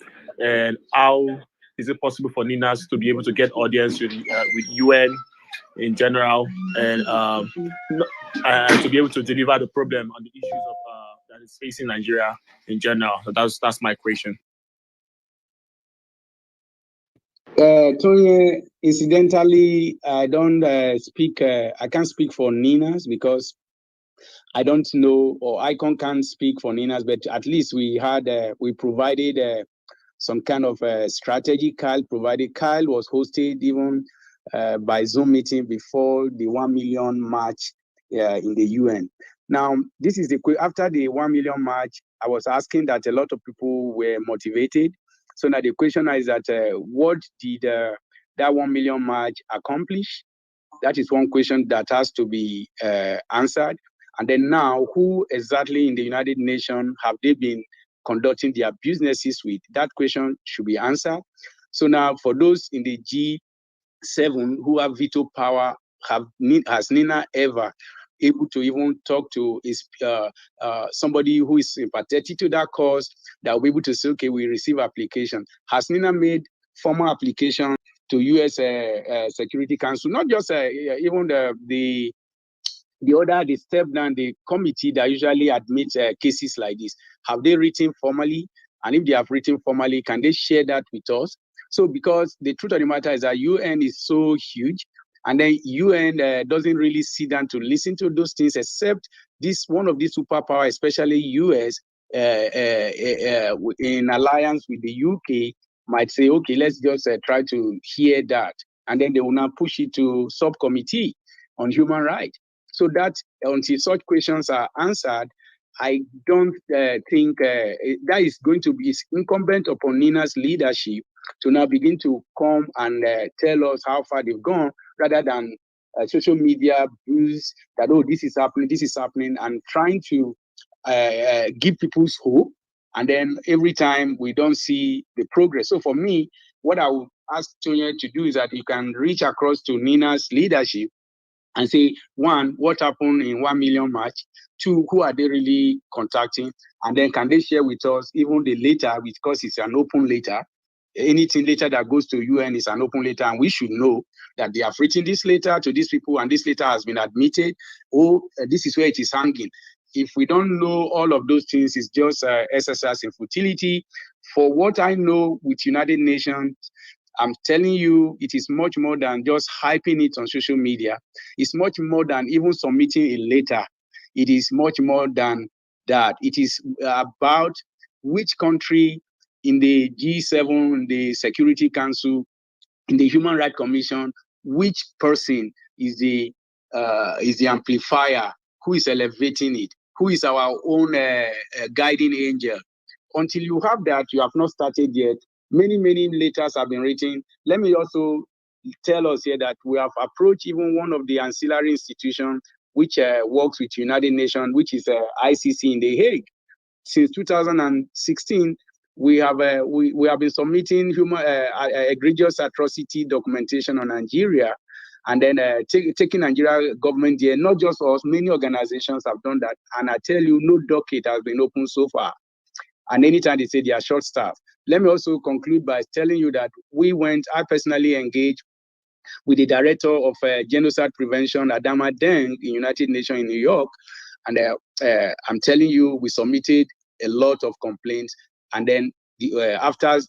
and how is it possible for Ninas to be able to get audience with UN in general, and to be able to deliver the problem on the issues of that is facing Nigeria in general? So that's my question. Tony, incidentally, I don't speak. I can't speak for Ninas because I don't know, or Icon can't speak for Ninas, but at least we provided some kind of strategy. Kyle was hosted even by Zoom meeting before the 1 million march in the UN. Now, this is after the 1 million march, I was asking that a lot of people were motivated. So now the question is that what did that 1 million march accomplish? That is one question that has to be answered. And then now, who exactly in the United Nations have they been conducting their businesses with? That question should be answered. So now, for those in the G7 who have veto power, has Nina ever able to even talk to somebody who is sympathetic to that cause, that will be able to say, okay, we receive application? Has Nina made formal application to U.S. Security Council, not just even the step down, the committee that usually admits cases like this? Have they written formally? And if they have written formally, can they share that with us? So, because the truth of the matter is that UN is so huge, and then UN doesn't really sit down to listen to those things, except one of these superpowers, especially US, in alliance with the UK, might say, okay, let's just try to hear that. And then they will now push it to subcommittee on human rights. So that until such questions are answered, I don't think that is going to be incumbent upon Nina's leadership to now begin to come and tell us how far they've gone, rather than social media boosts that, oh, this is happening, and trying to give people's hope. And then every time we don't see the progress. So for me, what I would ask Tonya to do is that you can reach across to Nina's leadership and say, one, what happened in 1 million march? Two, who are they really contacting? And then can they share with us even the letter, because it's an open letter? Anything letter that goes to UN is an open letter, and we should know that they have written this letter to these people, and this letter has been admitted. Oh, this is where it is hanging. If we don't know all of those things, it's just exercise in futility. For what I know with United Nations, I'm telling you, it is much more than just hyping it on social media. It's much more than even submitting a letter. It is much more than that. It is about which country in the G7, in the Security Council, in the Human Rights Commission, which person is the amplifier, who is elevating it, who is our own guiding angel. Until you have that, you have not started yet. Many, many letters have been written. Let me also tell us here that we have approached even one of the ancillary institutions which works with United Nations, which is ICC in The Hague. Since 2016, we have been submitting egregious atrocity documentation on Nigeria, and then taking Nigeria government there. Not just us, many organizations have done that. And I tell you, no docket has been opened so far. And anytime they say they are short-staffed. Let me also conclude by telling you that I personally engaged with the director of genocide prevention, Adama Deng, in United Nations in New York. And I'm telling you, we submitted a lot of complaints. And then after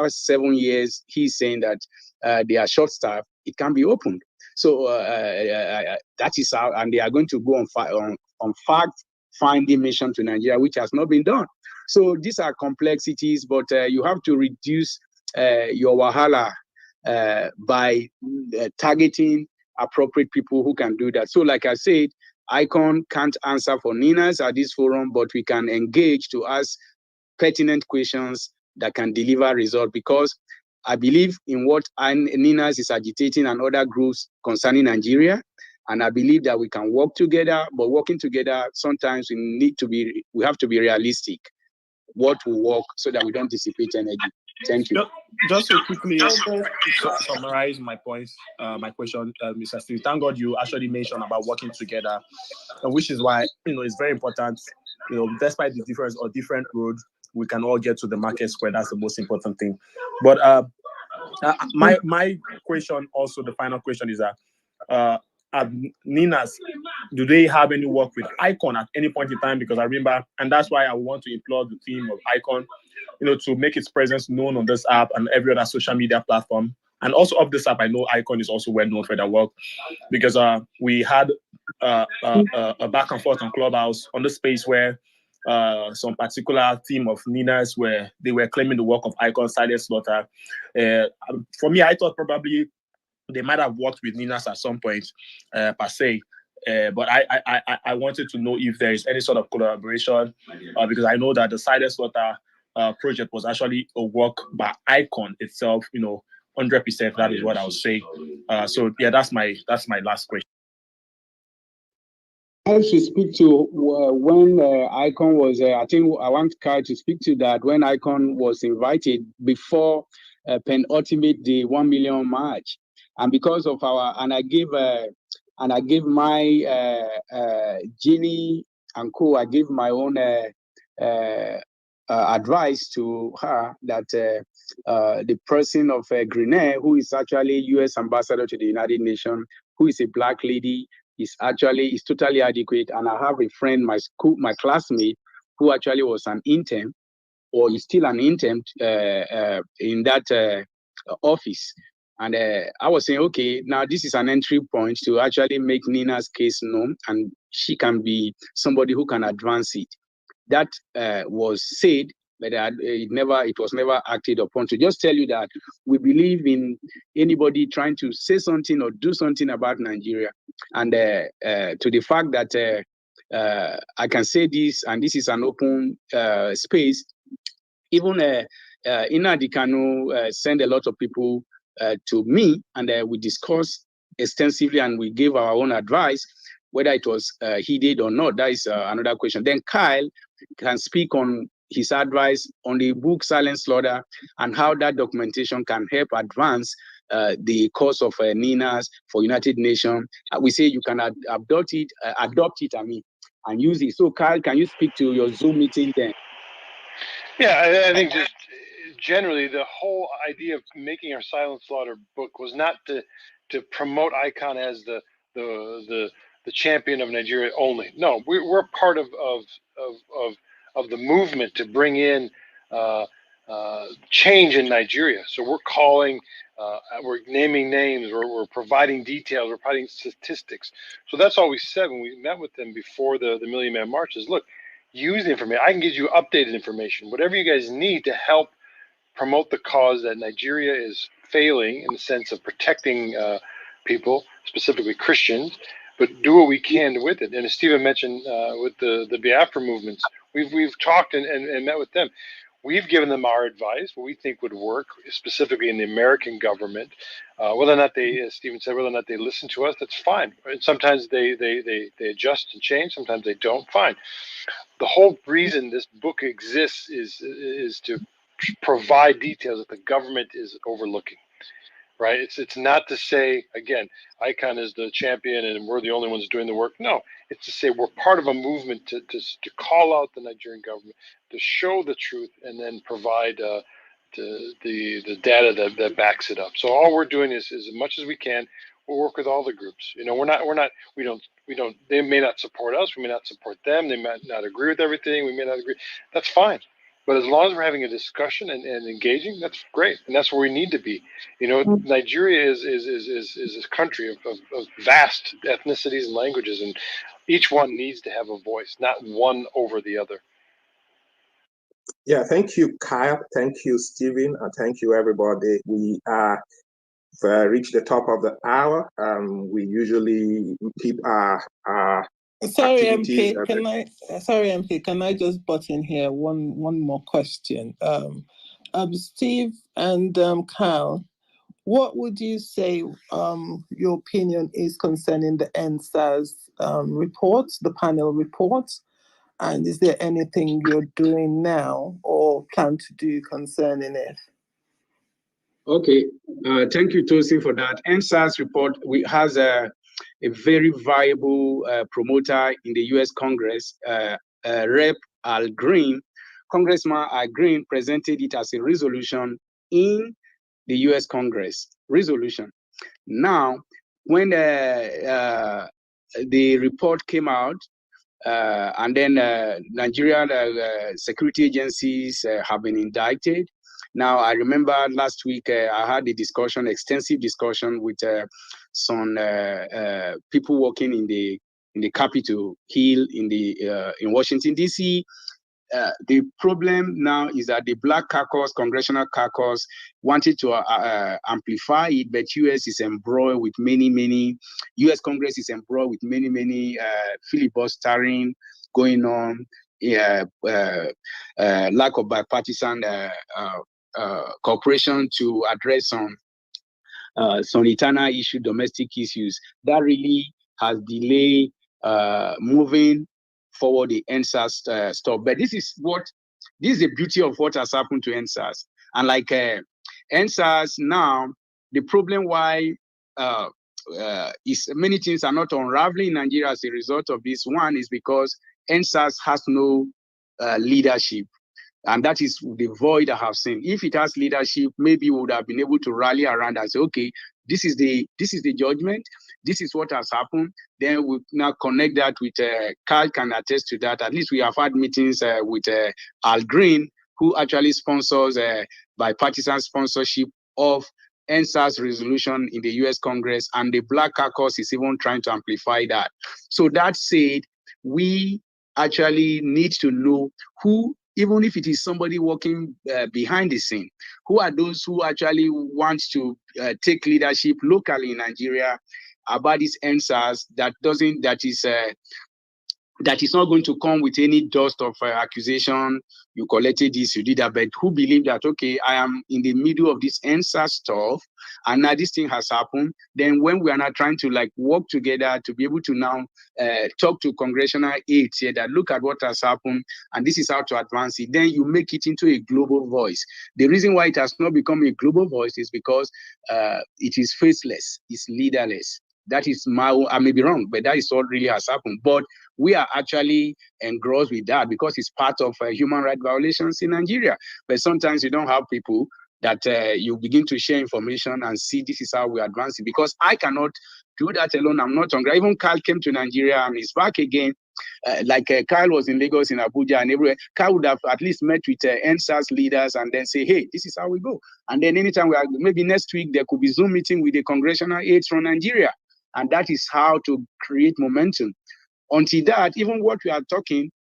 7 years, he's saying that they are short-staffed, it can be opened. So that is how, and they are going to go on fact-finding mission to Nigeria, which has not been done. So these are complexities, but you have to reduce your wahala by targeting appropriate people who can do that. So like I said, ICON can't answer for Nina's at this forum, but we can engage to ask pertinent questions that can deliver results, because I believe in what Nina's is agitating and other groups concerning Nigeria. And I believe that we can work together, but working together, sometimes we have to be realistic. What will work so that we don't dissipate energy. Thank you. Just to quickly summarize my points, my question, Mr. Steve. Thank God you actually mentioned about working together, which is why it's very important. Despite the difference or different roads, we can all get to the market square. That's the most important thing. But my question, also the final question, is that at Nina's, do they have any work with ICON at any point in time? Because I remember, and that's why I want to implore the team of ICON, to make its presence known on this app and every other social media platform. And also of this app, I know ICON is also well known for their work, because we had a back and forth on Clubhouse on the space where some particular team of Nina's they were claiming the work of ICON silent slaughter. For me, I thought probably they might have worked with Ninas at some point, per se. But I wanted to know if there is any sort of collaboration, because I know that the Silent Slaughter project was actually a work by Icon itself, 100%. That is what I would say. So yeah, that's my last question. I should speak to when Icon was, I think I want Kai to speak to that, when Icon was invited before penultimate the 1 million march. And because of and I gave my Ginny and co, I gave my own advice to her that the person of Grenelle, who is actually U.S. ambassador to the United Nations, who is a Black lady, is totally adequate. And I have a friend, my classmate, who actually was an intern, or is still an intern in that office. And I was saying, okay, now this is an entry point to actually make Nina's case known, and she can be somebody who can advance it. That was said, but it was never acted upon. To just tell you that we believe in anybody trying to say something or do something about Nigeria, and to the fact that I can say this, and this is an open space. Even Enada Kanu sent a lot of people to me, and we discussed extensively, and we gave our own advice. Whether it was heeded or not, that is another question. Then Kyle can speak on his advice on the book Silent Slaughter and how that documentation can help advance the cause of Ninas for United Nations. We say you can adopt it, and use it. So Kyle, can you speak to your Zoom meeting then? Yeah, I think just generally the whole idea of making our Silent Slaughter book was not to promote Icon as the champion of Nigeria only. No, we're part of the movement to bring in change in Nigeria. So we're calling, we're naming names, we're providing details, we're providing statistics. So that's all we said when we met with them before the Million Man March is, look, use the information. I can give you updated information, whatever you guys need to help promote the cause that Nigeria is failing in the sense of protecting people, specifically Christians, but do what we can with it. And as Stephen mentioned with the Biafra movements, we've talked and met with them. We've given them our advice, what we think would work, specifically in the American government. Whether or not they, as Stephen said, whether or not they listen to us, that's fine. And sometimes they adjust and change, sometimes they don't. Fine. The whole reason this book exists is to provide details that the government is overlooking, right? It's not to say, again, Icon is the champion and we're the only ones doing the work. No, it's to say we're part of a movement to call out the Nigerian government, to show the truth, and then provide the data that backs it up. So all we're doing is as much as we can, we'll work with all the groups. We don't, they may not support us, we may not support them, they might not agree with everything, we may not agree. That's fine. But as long as we're having a discussion and engaging, that's great, and that's where we need to be. Nigeria is a country of vast ethnicities and languages, and each one needs to have a voice, not one over the other. Yeah, thank you, Kyle. Thank you, Stephen, and thank you, everybody. We reached the top of the hour. We usually keep our Sorry, MP. Can I just butt in here? One more question. Steve and Kyle, what would you say your opinion is concerning the NSAS report, the panel report? And is there anything you're doing now or plan to do concerning it? Okay, thank you, Tosin, for that. NSAS report has a very viable promoter in the U.S. Congress, Rep. Al Green. Congressman Al Green presented it as a resolution in the U.S. Congress. Resolution. Now, when the report came out, and then Nigerian security agencies have been indicted. Now, I remember last week I had a extensive discussion with some people working in the Capitol Hill in Washington, D.C., the problem now is that the Black caucus, congressional caucus, wanted to amplify it, but US is embroiled with many, US Congress is embroiled with many filibustering going on, lack of bipartisan cooperation to address some internal issue, domestic issues. That really has delayed moving forward the NSAS stuff. But this is the beauty of what has happened to NSAS. And like NSAS now, the problem why is many things are not unraveling in Nigeria as a result of this. One is because NSAS has no leadership. And that is the void I have seen. If it has leadership, maybe we would have been able to rally around and say, okay, this is the judgment. This is what has happened. Then we now connect that with Carl can attest to that. At least we have had meetings with Al Green, who actually sponsors bipartisan sponsorship of NSAS resolution in the US Congress, and the Black caucus is even trying to amplify that. So that said, we actually need to know who, even if it is somebody working behind the scene, who are those who actually want to take leadership locally in Nigeria about this NSAS that is not going to come with any dust of accusation. You collected this, you did that, but who believe that, okay, I am in the middle of this NSAS stuff, and now this thing has happened. Then when we are now trying to like work together to be able to now talk to congressional aides here that look at what has happened, and this is how to advance it, then you make it into a global voice. The reason why it has not become a global voice is because it is faceless, it's leaderless. That is I may be wrong, but that is what really has happened. But we are actually engrossed with that because it's part of human rights violations in Nigeria. But sometimes you don't have people that you begin to share information and see this is how we advance it. Because I cannot do that alone. I'm not hungry. Even Carl came to Nigeria and he's back again. Carl was in Lagos, in Abuja, and everywhere. Carl would have at least met with NSAS leaders and then say, hey, this is how we go. And then anytime maybe next week, there could be Zoom meeting with the congressional aides from Nigeria. And that is how to create momentum. Until that, even what we are talking,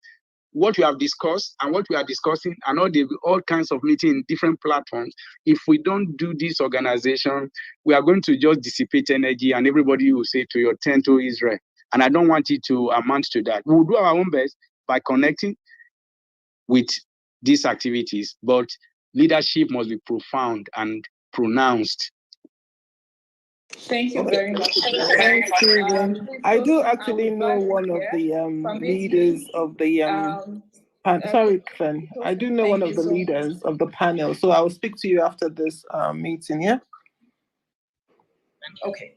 what we have discussed and what we are discussing and all kinds of meetings in different platforms, if we don't do this organization, we are going to just dissipate energy and everybody will say to your tent to Israel. And I don't want it to amount to that. We'll do our own best by connecting with these activities, but leadership must be profound and pronounced. Thank you very much. Thanks, Stephen. I do actually know one of the leaders of the sorry, Fen. I do know one of the leaders of the panel, so I'll speak to you after this meeting. Yeah. Okay.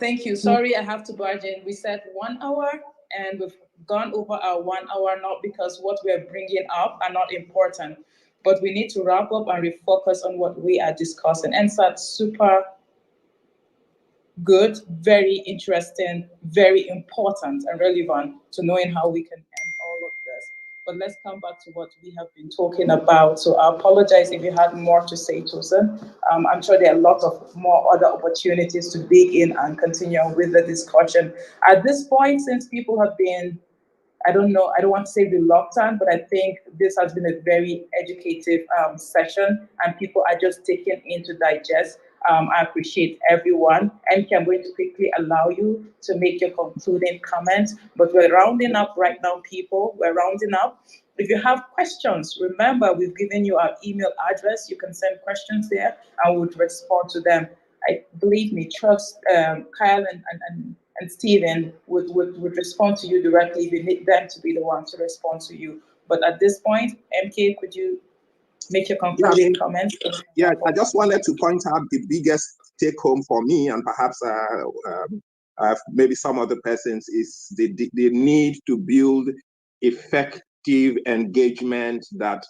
Thank you. Sorry, I have to barge in. We said 1 hour, and we've gone over our 1 hour, not because what we are bringing up are not important, but we need to wrap up and refocus on what we are discussing. And so that's super good, very interesting, very important and relevant to knowing how we can end all of this. But let's come back to what we have been talking about. So I apologize if you had more to say, Tosin. I'm sure there are a lot of more other opportunities to dig in and continue with the discussion. At this point, since people have been, I don't want to say reluctant, but I think this has been a very educative session and people are just taking in to digest. I appreciate everyone. And I'm going to quickly allow you to make your concluding comments, but we're rounding up right now, people. We're rounding up. If you have questions, remember, we've given you our email address. You can send questions there and we'll respond to them. Believe me, trust Kyle and Stephen would respond to you directly if you need them to be the one to respond to you. But at this point, MK, could you make your concluding comments? Yeah, I just wanted to point out the biggest take home for me, and perhaps maybe some other persons, is the need to build effective engagement that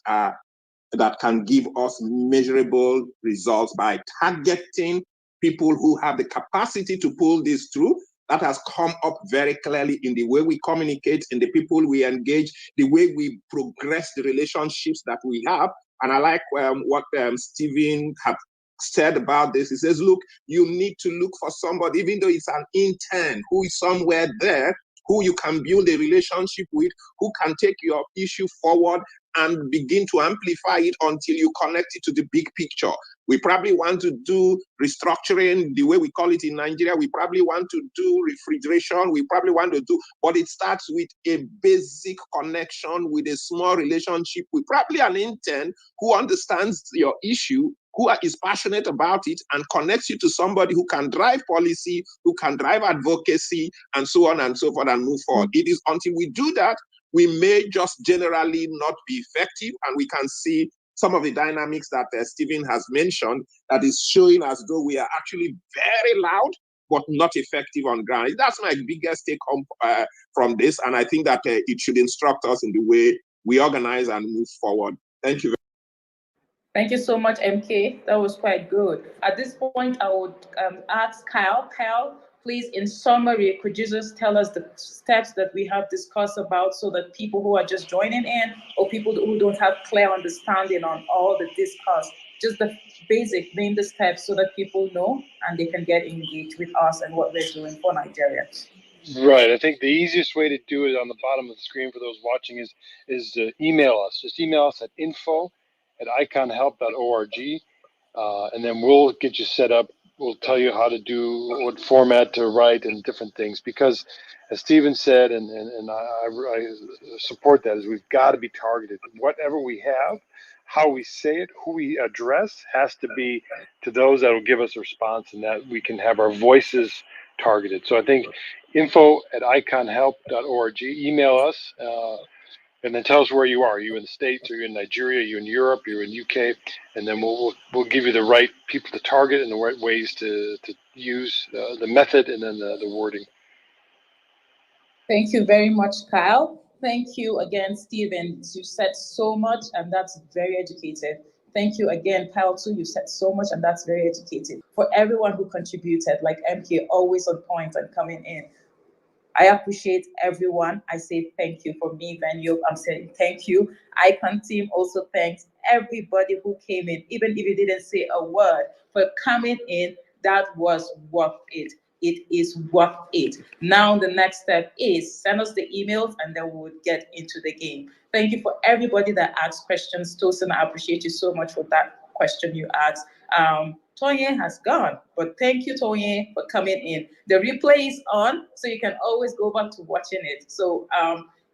can give us measurable results by targeting people who have the capacity to pull this through. That has come up very clearly in the way we communicate, in the people we engage, the way we progress the relationships that we have. And I like what Stephen had said about this. He says, look, you need to look for somebody, even though it's an intern who is somewhere there, who you can build a relationship with, who can take your issue forward and begin to amplify it until you connect it to the big picture. We probably want to do restructuring the way we call it in Nigeria. We probably want to do refrigeration. We probably want to do, but it starts with a basic connection with a small relationship with probably an intern who understands your issue, who is passionate about it, and connects you to somebody who can drive policy, who can drive advocacy, and so on and so forth, and move forward. It is until we do that, we may just generally not be effective, and we can see some of the dynamics that Stephen has mentioned that is showing as though we are actually very loud, but not effective on ground. That's my biggest take home from this, and I think that it should instruct us in the way we organize and move forward. Thank you. Thank you so much, MK. That was quite good. At this point, I would ask Kyle. Kyle, please, in summary, could you just tell us the steps that we have discussed about so that people who are just joining in or people who don't have clear understanding on all the discussed, just the basic, name the steps so that people know and they can get engaged with us and what we're doing for Nigeria. Right. I think the easiest way to do it on the bottom of the screen for those watching is to email us. Just email us at info@iconhelp.org, and then we'll get you set up. We'll tell you how to do, what format to write and different things. Because as Stephen said, and I support that, is we've got to be targeted. Whatever we have, how we say it, who we address has to be to those that will give us a response and that we can have our voices targeted. So I think info@iconhelp.org, email us, and then tell us where you are. Are you in the States? Are you in Nigeria? Are you in Europe? Are you in UK? And then we'll give you the right people to target and the right ways to use the method and then the wording. Thank you very much, Kyle. Thank you again, Stephen. You said so much, and that's very educated. Thank you again, Kyle, too. You said so much, and that's very educated. For everyone who contributed, like MK, always on point and coming in. I appreciate everyone. I say thank you. For me, Venue, I'm saying thank you. Icon team also thanks everybody who came in, even if you didn't say a word, for coming in. That was worth it. It is worth it. Now the next step is send us the emails and then we would get into the game. Thank you for everybody that asked questions. Tosin, I appreciate you so much for that question you asked. Tonye has gone, but thank you, Tonye, for coming in. The replay is on, so you can always go back to watching it. So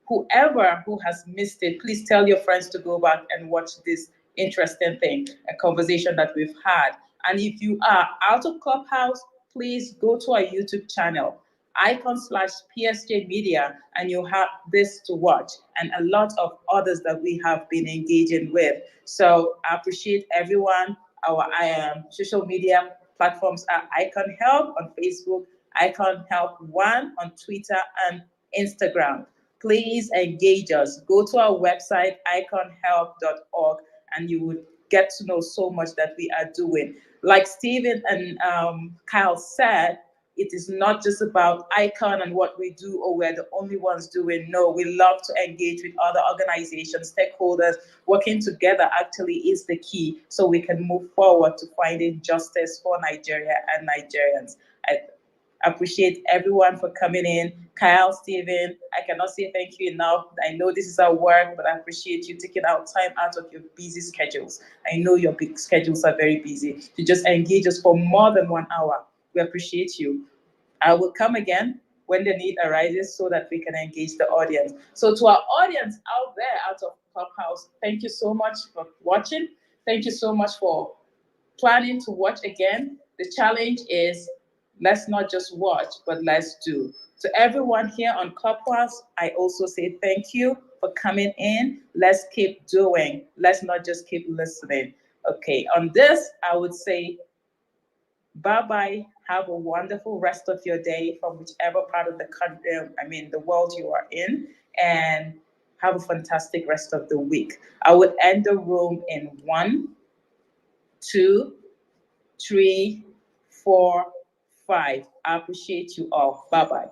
whoever who has missed it, please tell your friends to go back and watch this interesting thing, a conversation that we've had. And if you are out of Clubhouse, please go to our YouTube channel, icon/PSJ Media, and you'll have this to watch and a lot of others that we have been engaging with. So I appreciate everyone. Our social media platforms are Icon Help on Facebook, Icon Help 1 on Twitter and Instagram. Please engage us. Go to our website, iconhelp.org, and you would get to know so much that we are doing. Like Stephen and Kyle said, it is not just about Icon and what we do or we're the only ones doing. No, we love to engage with other organizations, stakeholders. Working together actually is the key so we can move forward to finding justice for Nigeria and Nigerians. I appreciate everyone for coming in. Kyle, Stephen, I cannot say thank you enough. I know this is our work, but I appreciate you taking out time out of your busy schedules. I know your big schedules are very busy to just engage us for more than 1 hour. We appreciate you. I will come again when the need arises so that we can engage the audience. So to our audience out there, out of Clubhouse, thank you so much for watching. Thank you so much for planning to watch again. The challenge is let's not just watch, but let's do. To everyone here on Clubhouse, I also say thank you for coming in. Let's keep doing. Let's not just keep listening. Okay, on this, I would say bye-bye. Have a wonderful rest of your day from whichever part of the country, the world you are in, and have a fantastic rest of the week. I would end the room in 1, 2, 3, 4, 5. I appreciate you all. Bye-bye.